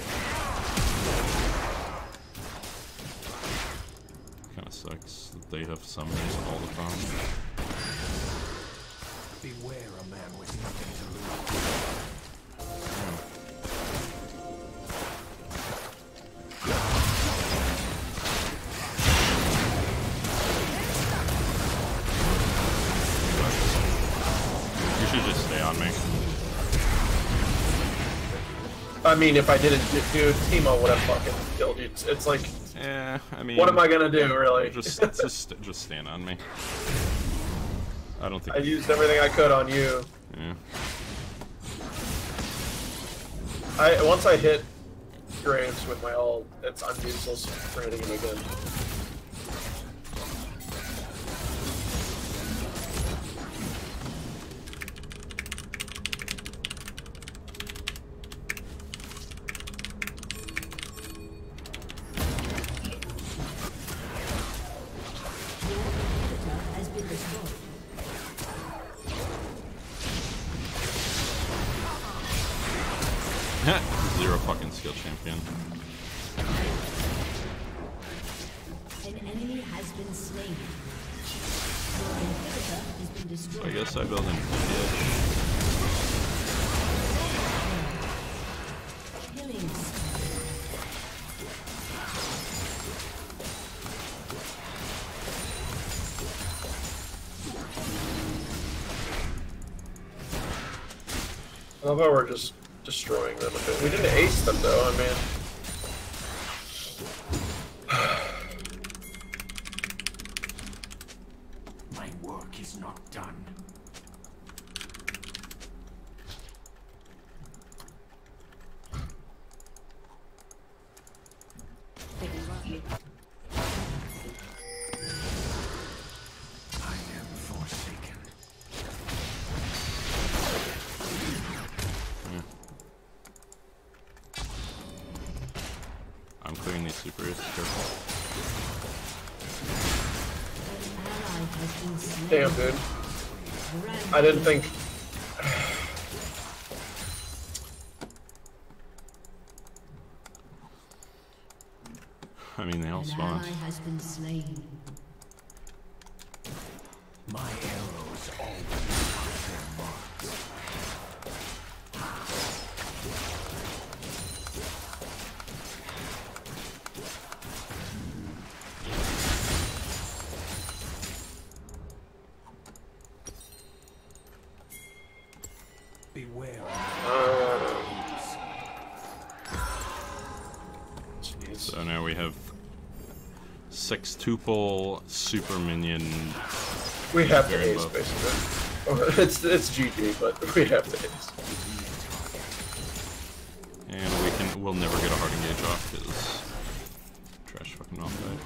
Kinda sucks that they have summoners all the time. beware a man with nothing to lose. You should just stay on me. I mean, if I didn't, dude, Teemo would have fucking killed you. It's like, Yeah, I mean, what am I gonna do, really? just stand on me. I don't think. I used everything I could on you. Yeah. Once I hit Graves with my ult. I'm useless for hitting him again. Has been destroyed. Zero fucking skill champion. An enemy has been slain. Your inhibitor has been destroyed. I guess I build him Killing spree. I love how we're just destroying them a bit. We didn't ace them though, I mean. My work is not done. I am forsaken. I'm clearing these supers. Careful. An ally has been slain. Damn, dude. I didn't think. I mean, they all An spawned. ally has been slain. My arrows always find their marks. Beware. Jeez. So now we have 6-tuple super minion. We have to Very ace, low. basically. Or it's GG, but we have to ace. And we'll never get a hard engage off because trash fucking Malphite.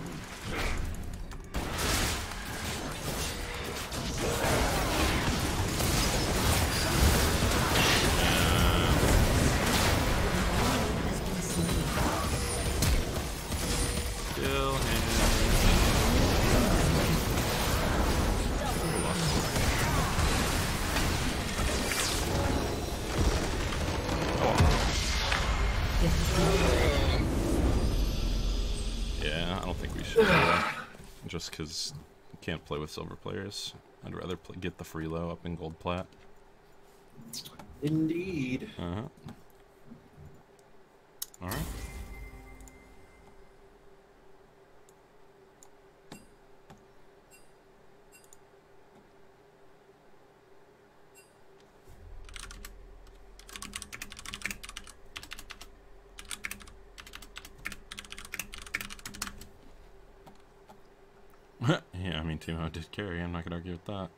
Has been slain. Still yeah, I don't think we should. Just because you can't play with silver players. I'd rather get the free low up in gold plat. Indeed. Uh-huh. Alright. Yeah, I mean, Timo did carry. I'm not gonna argue with that.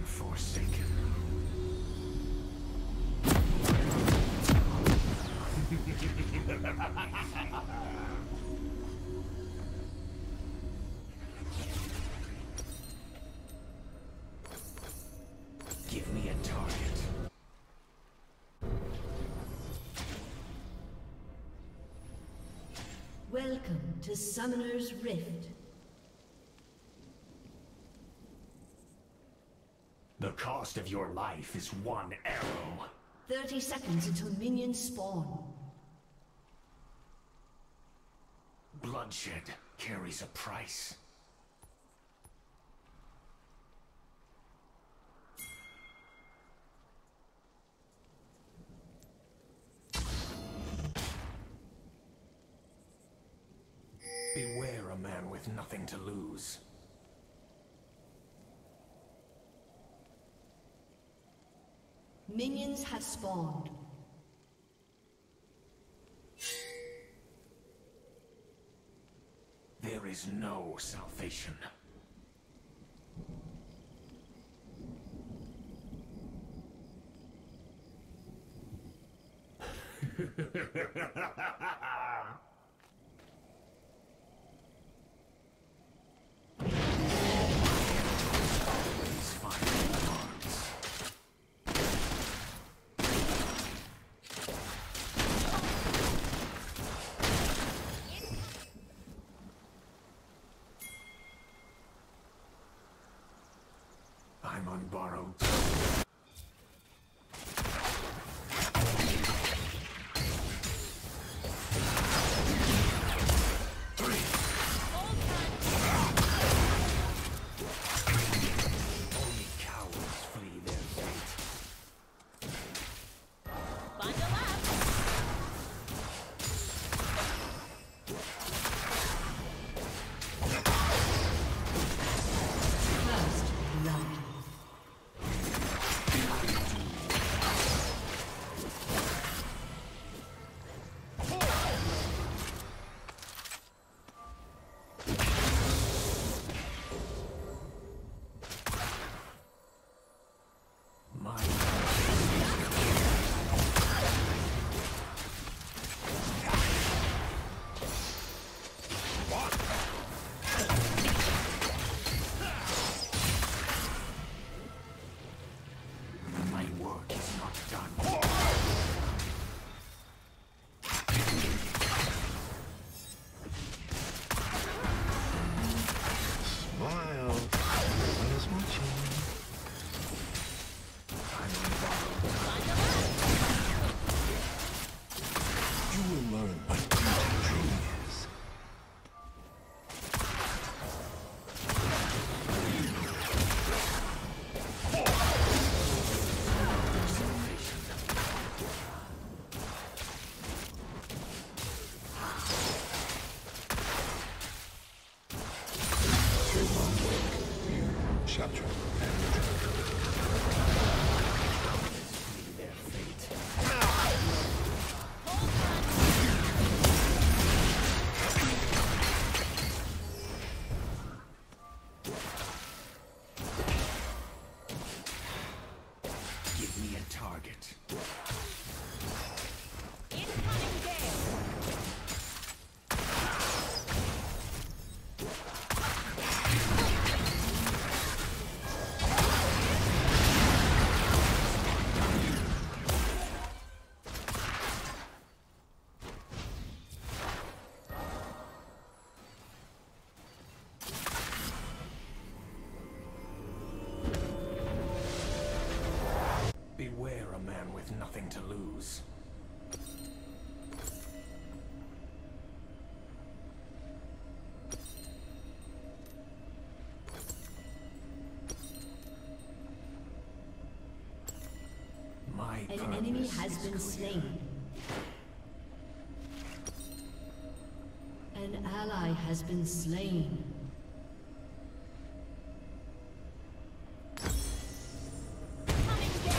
Forsaken. Give me a target. Welcome to Summoner's Rift. The cost of your life is one arrow. 30 seconds until minions spawn. Bloodshed carries a price. Beware a man with nothing to lose. Minions have spawned. There is no salvation. Always find arms. I'm on borrowed. Only cowards flee their fate. Bundle up. First blood. My My work is not done. Smile. Everyone is watching. I'm on borrowed. You will learn what beauty truly is. Chapter. Their fate. Give me a target. Incoming gale. Beware a man with nothing to lose. My An enemy purpose has is been clear. slain. An ally has been slain. Coming gale.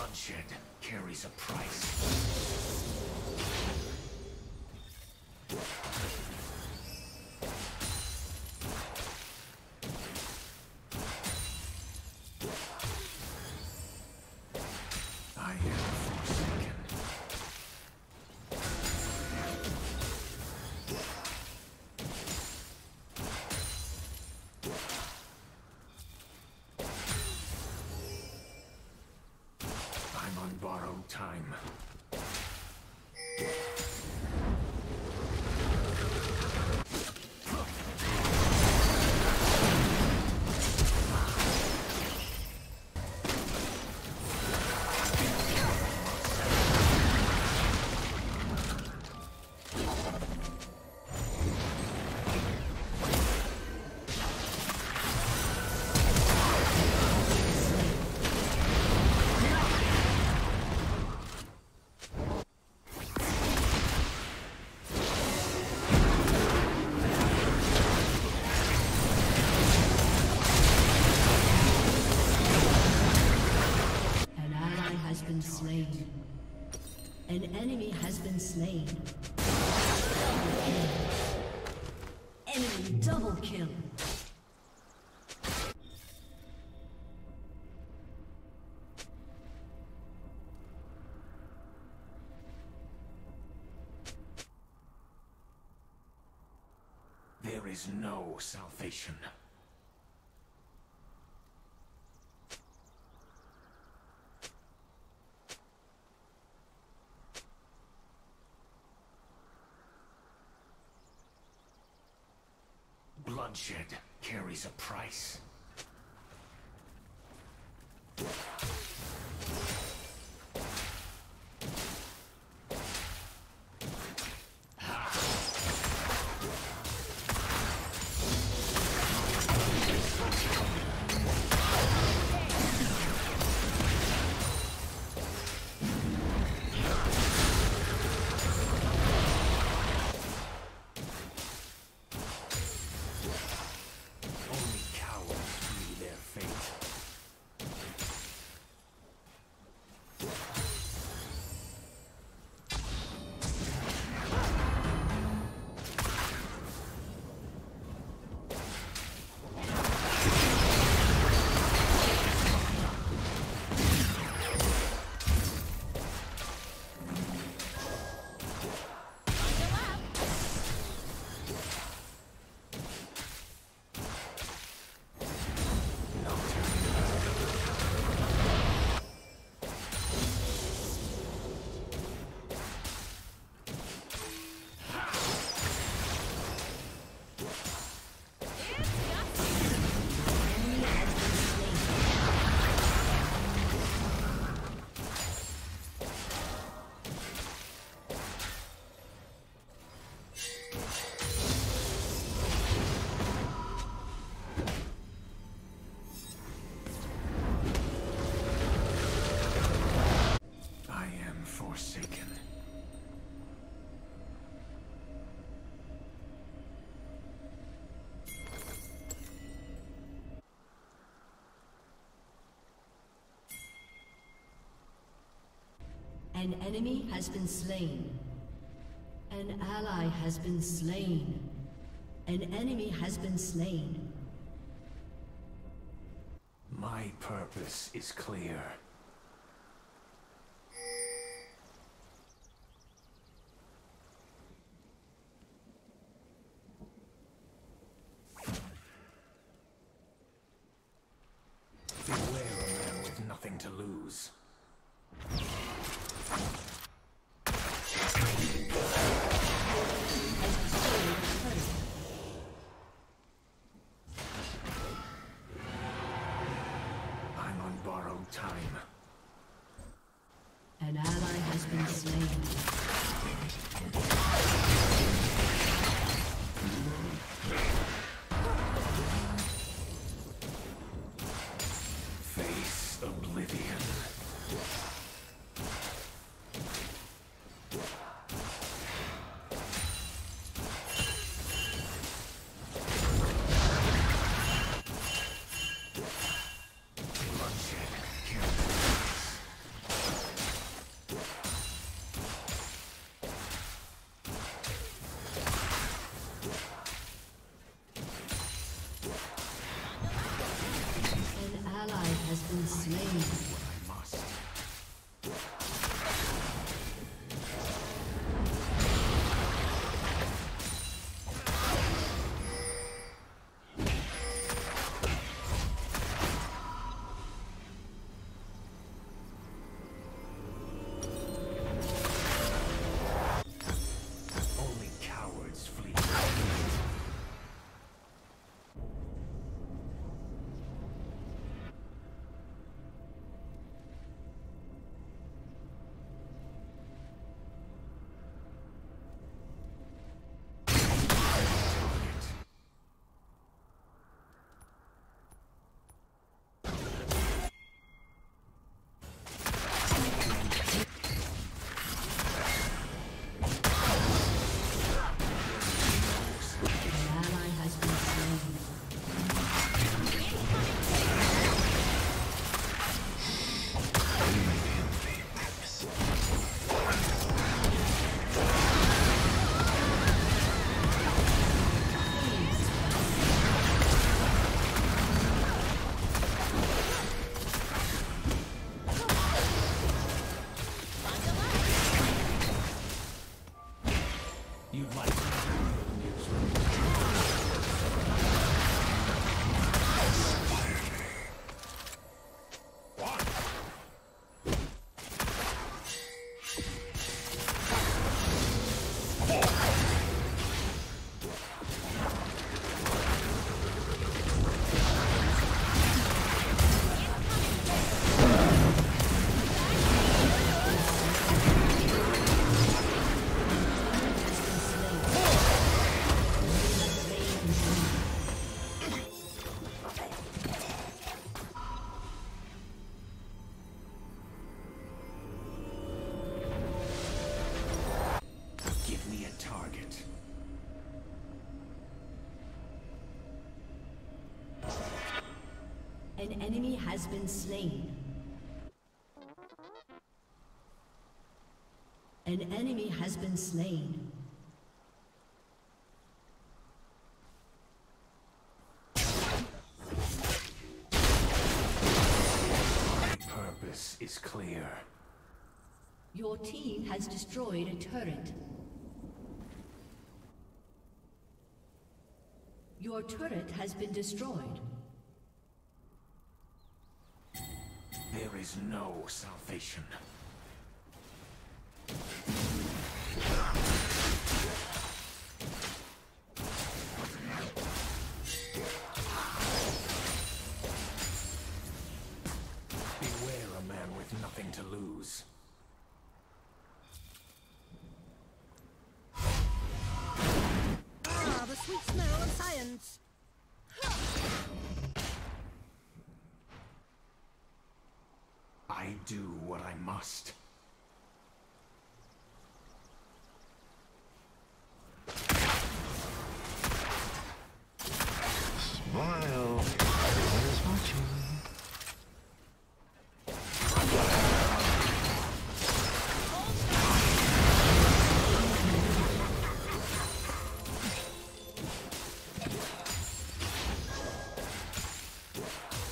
Bloodshed carries a price. I am forsaken. I'm on borrowed time. An ally has been slain. An enemy has been slain. Enemy double kill. There is no salvation. Bloodshed carries a price. Only cowards flee their fate. I am forsaken. An enemy has been slain. An ally has been slain. An enemy has been slain. My purpose is clear. Beware a man with nothing to lose. I'm on borrowed time. An ally has been slain. Face oblivion. Bloodshed carries. slain. I must. Only cowards flee. An ally has been slain. You'd like to give me a target. An enemy has been slain. An enemy has been slain. My purpose is clear. Your team has destroyed a turret. Your turret has been destroyed. There is no salvation. Beware a man with nothing to lose. Ah, the sweet smell of science. I do what I must. Smile. Everyone is watching.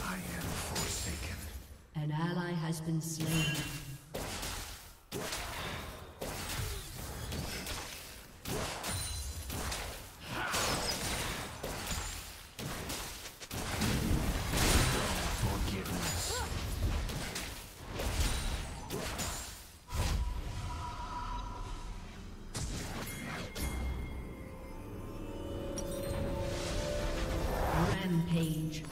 I am forsaken. An ally has been slain. Forgiveness. Rampage.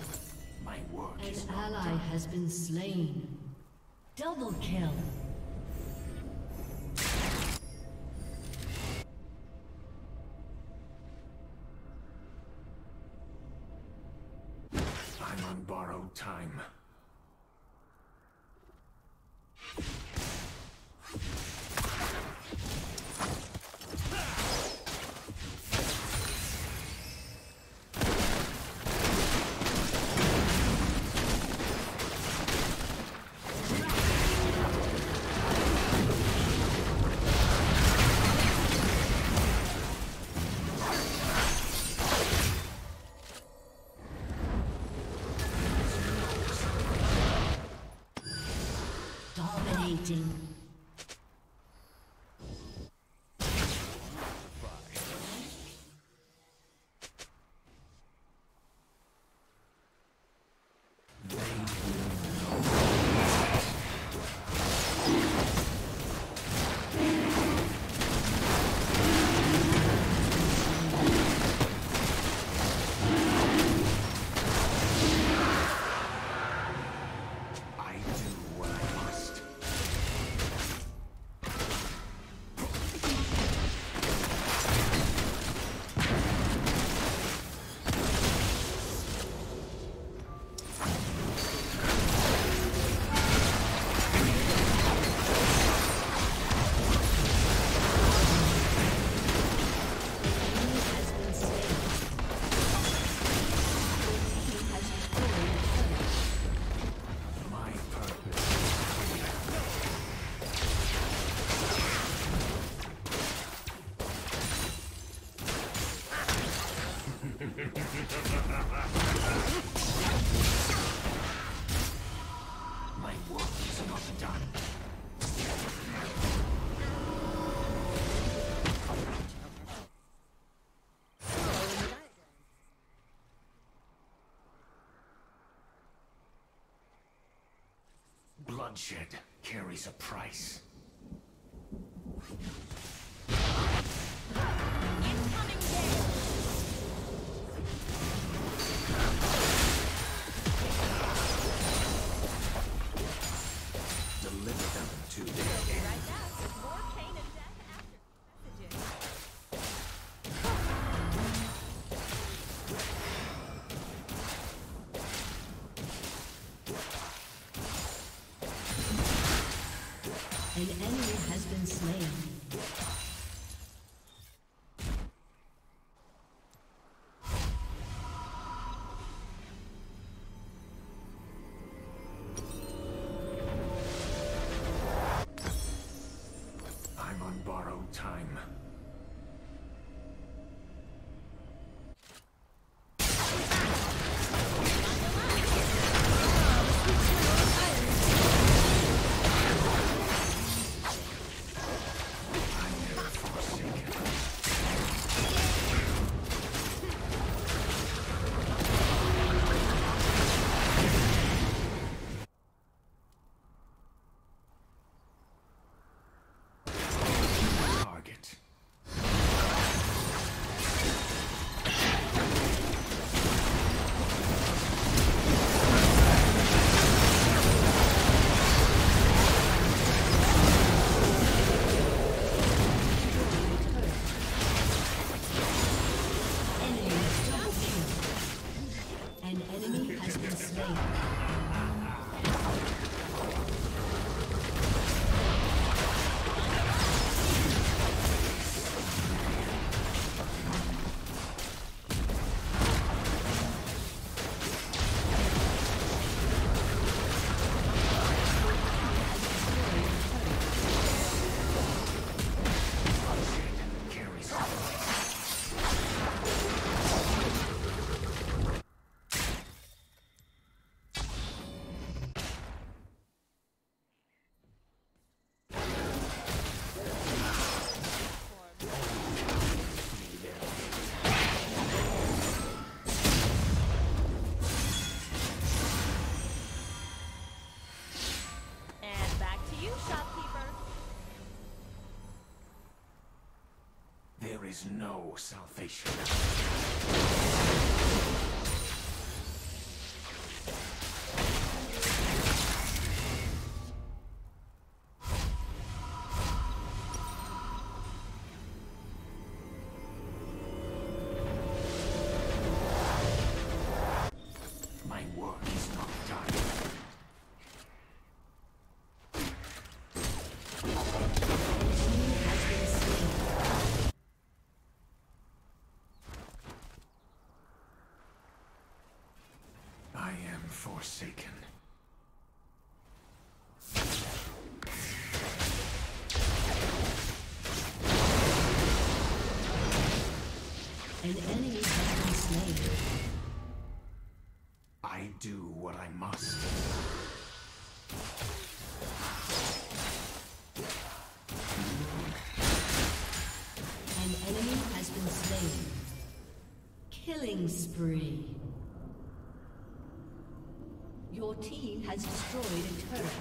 My work An is not ally done. has been slain. Double kill. I'm on borrowed time. Dominating. I do what I must. My purpose is clear. My work is not done. Bloodshed carries a price. Deliver them to their end. An enemy has been slain. I'm on borrowed time. I'm never forsaken. Target. Enemy double kill. An enemy has been slain. Carries a price. And back to you, shopkeeper. There is no salvation. My work is not done. I am forsaken. An enemy has been slain. I do what I must. Killing spree. Your team has destroyed a turret.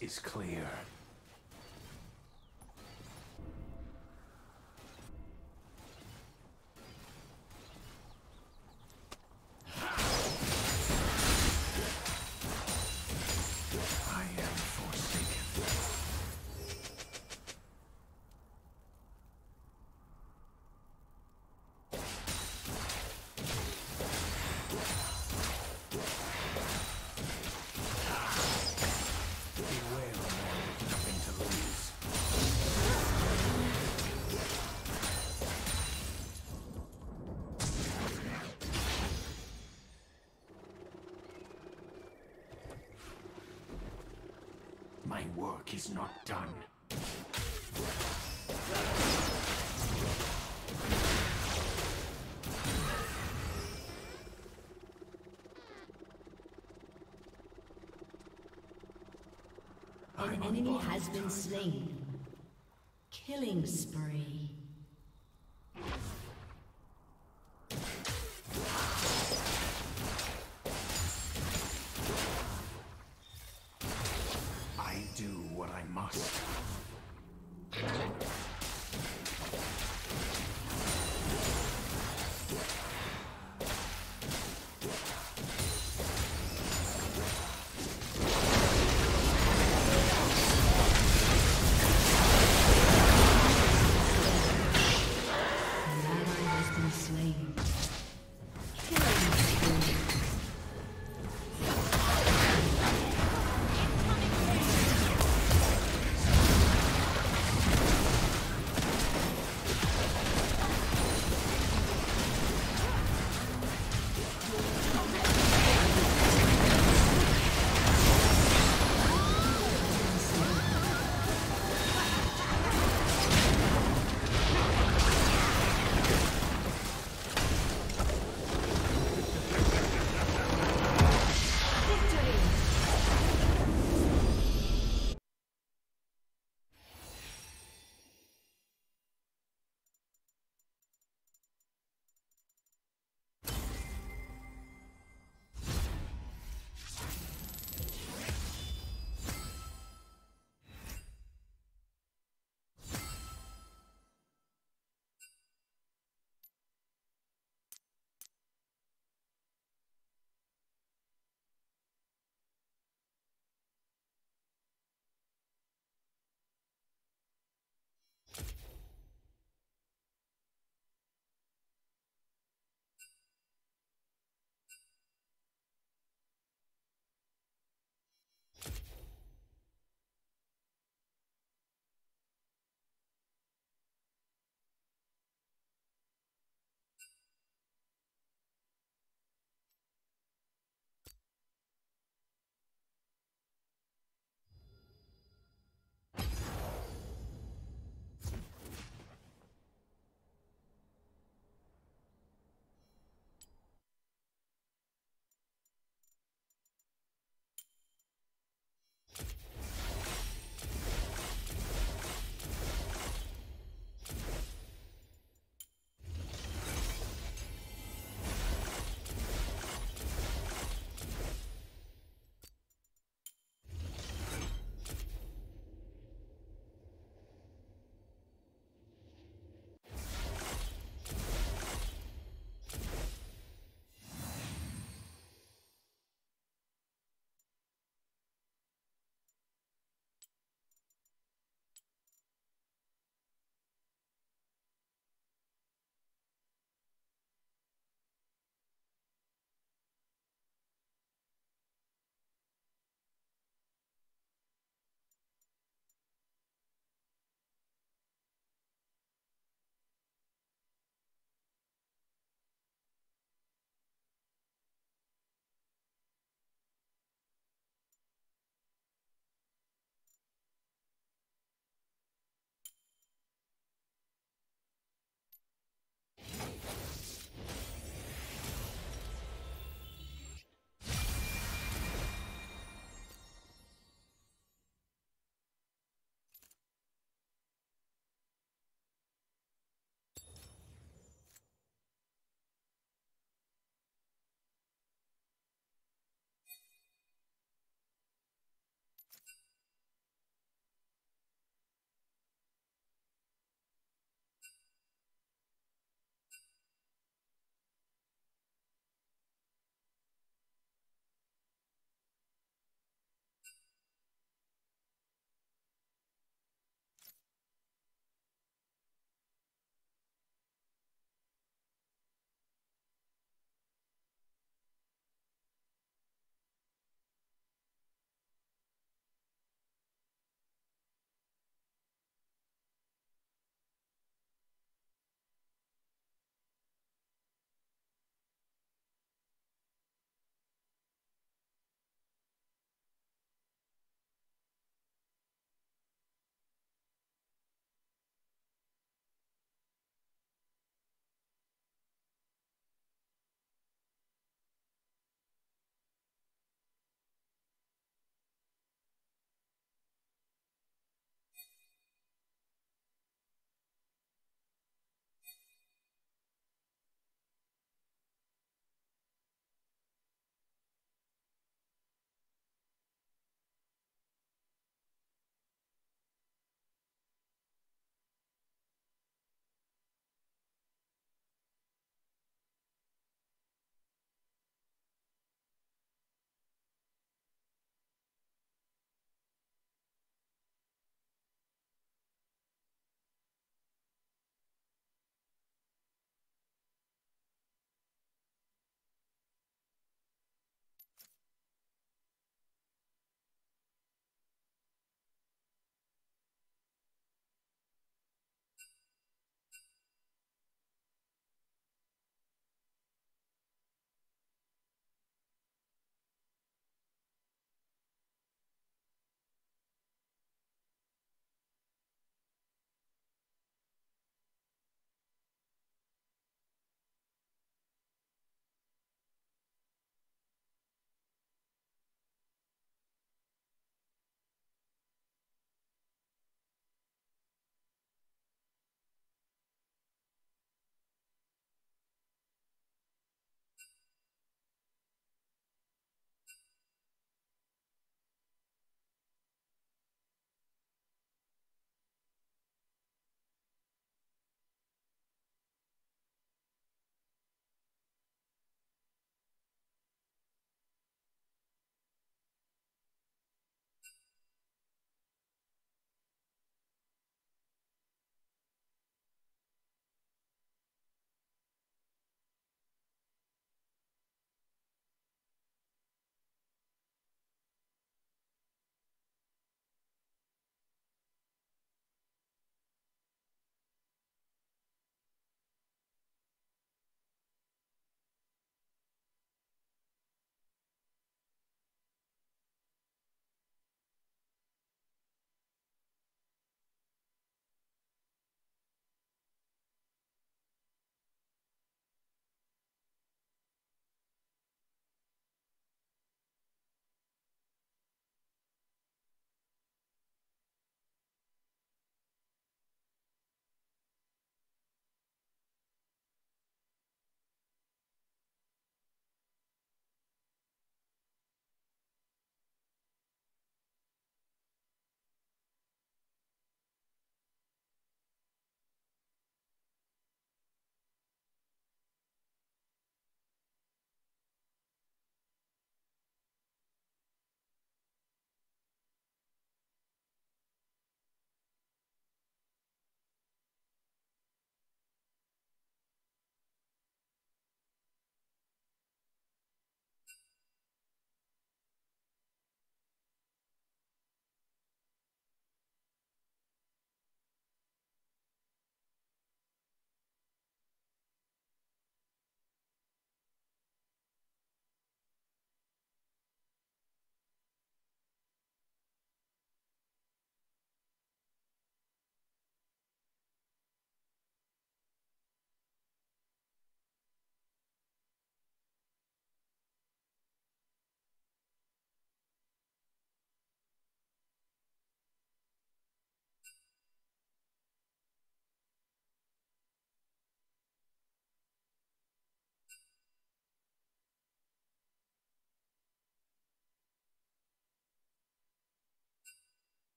Is clear. I am forsaken. My work is not done. An enemy has been slain. Killing spree. I do what I must.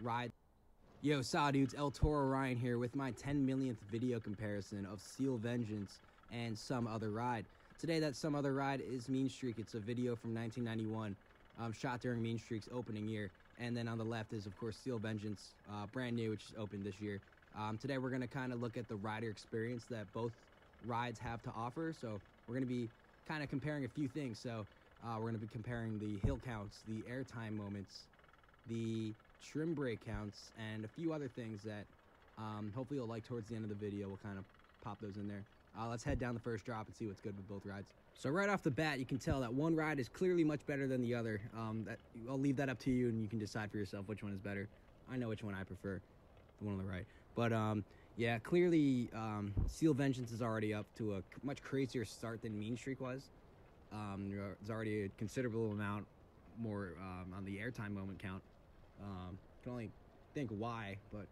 ride. Yo, saw dudes, El Toro Ryan here with my 10 millionth video comparison of Seal Vengeance and Some Other Ride. Today, that Some Other Ride is Mean Streak. It's a video from 1991, shot during Mean Streak's opening year. And then on the left is, of course, Seal Vengeance, brand new, which is opened this year. Today, we're going to kind of look at the rider experience that both rides have to offer. So we're going to be kind of comparing a few things. So we're going to be comparing the hill counts, the airtime moments, the trim brake counts, and a few other things that hopefully you'll like towards the end of the video. We'll kind of pop those in there. Let's head down the first drop and see what's good with both rides. So right off the bat, you can tell that one ride is clearly much better than the other. I'll leave that up to you, and you can decide for yourself which one is better. I know which one I prefer, the one on the right. But yeah, clearly Seal Vengeance is already up to a much crazier start than Mean Streak was. There's already a considerable amount more on the airtime moment count. Can only think why, but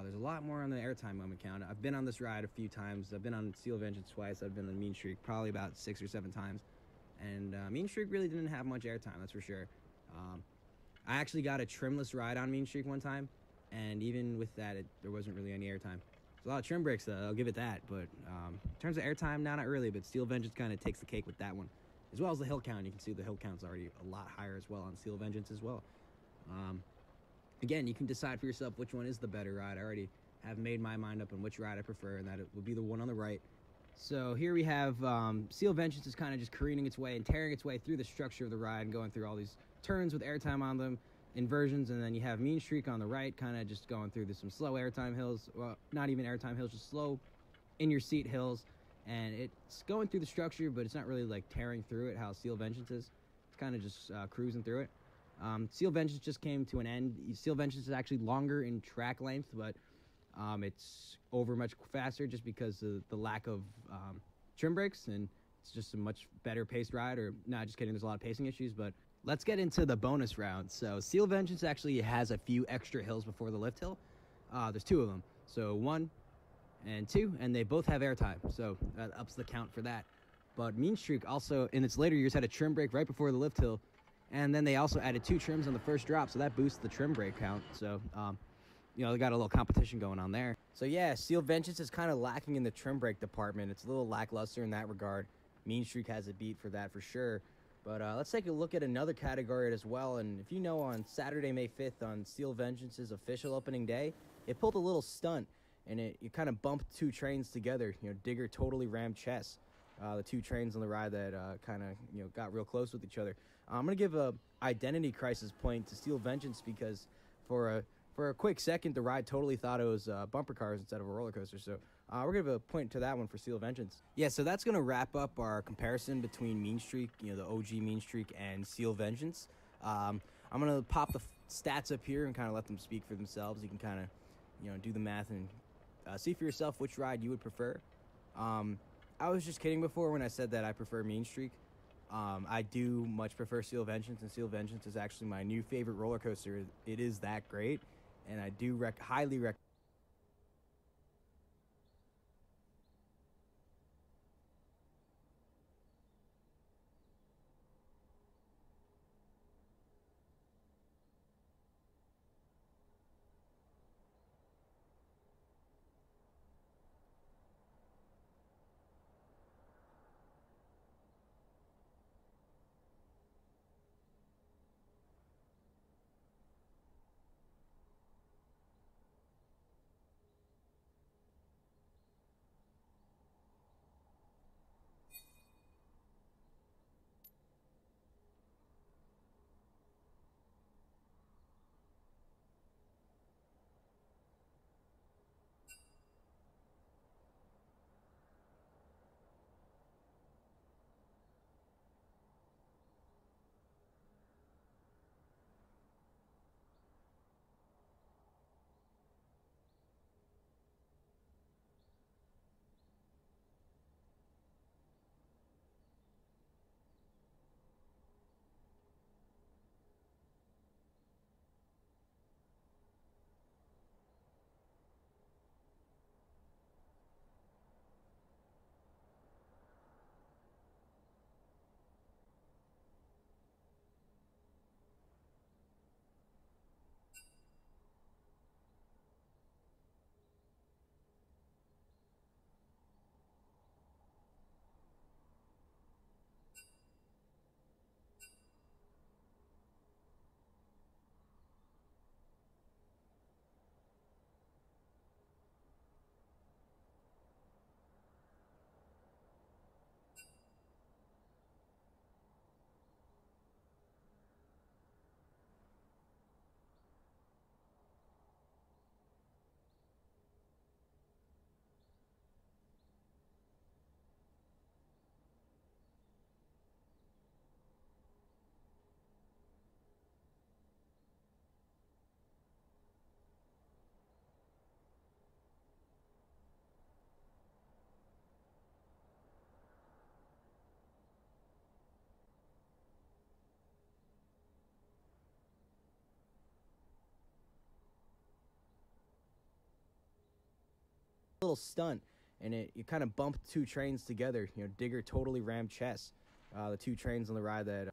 there's a lot more on the airtime moment count. I've been on this ride a few times. I've been on Seal Vengeance twice. I've been on Mean Streak probably about 6 or 7 times. And Mean Streak really didn't have much airtime, that's for sure. I actually got a trimless ride on Mean Streak one time, and even with that, there wasn't really any airtime. There's a lot of trim breaks, though, I'll give it that. But in terms of airtime, not really, but Seal Vengeance kind of takes the cake with that one. As well as the hill count. You can see the hill count's already a lot higher as well on Seal Vengeance as well. Again, you can decide for yourself which one is the better ride. I already have made my mind up on which ride I prefer, and that it will be the one on the right. So here we have Seal Vengeance is kind of just careening its way and tearing its way through the structure of the ride and going through all these turns with airtime on them, inversions, and then you have Mean Streak on the right, kind of just going through some slow airtime hills. Well, not even airtime hills, just slow in-your-seat hills. And it's going through the structure, but it's not really like tearing through it how Seal Vengeance is. It's kind of just cruising through it. Seal Vengeance just came to an end. Seal Vengeance is actually longer in track length, but it's over much faster just because of the lack of trim brakes, and it's just a much better paced ride. Or, no, just kidding, there's a lot of pacing issues, but let's get into the bonus round. So Seal Vengeance actually has a few extra hills before the lift hill. There's 2 of them. So 1 and 2, and they both have airtime, so that ups the count for that. But Mean Streak also, in its later years, had a trim brake right before the lift hill, and then they also added 2 trims on the first drop, so that boosts the trim brake count. So, you know, they got a little competition going on there. So yeah, Seal Vengeance is kind of lacking in the trim brake department. It's a little lackluster in that regard. Mean Streak has a beat for that for sure. But let's take a look at another category as well. And if you know, on Saturday, May 5th, on Seal Vengeance's official opening day, it pulled a little stunt, and it kind of bumped 2 trains together. You know, Digger totally rammed Chess. The 2 trains on the ride that kind of, you know, got real close with each other. I'm going to give a identity crisis point to Seal Vengeance because for a quick second, the ride totally thought it was bumper cars instead of a roller coaster. So we're going to give a point to that one for Seal Vengeance. Yeah, so that's going to wrap up our comparison between Mean Streak, you know, the OG Mean Streak, and Seal Vengeance. I'm going to pop the stats up here and kind of let them speak for themselves. You can kind of, you know, do the math and see for yourself which ride you would prefer. I was just kidding before when I said that I prefer Mean Streak. I do much prefer Seal Vengeance, and Seal Vengeance is actually my new favorite roller coaster. It is that great, and I do highly recommend. little stunt, and it kind of bumped two trains together. You know, Digger totally rammed Chess, the two trains on the ride that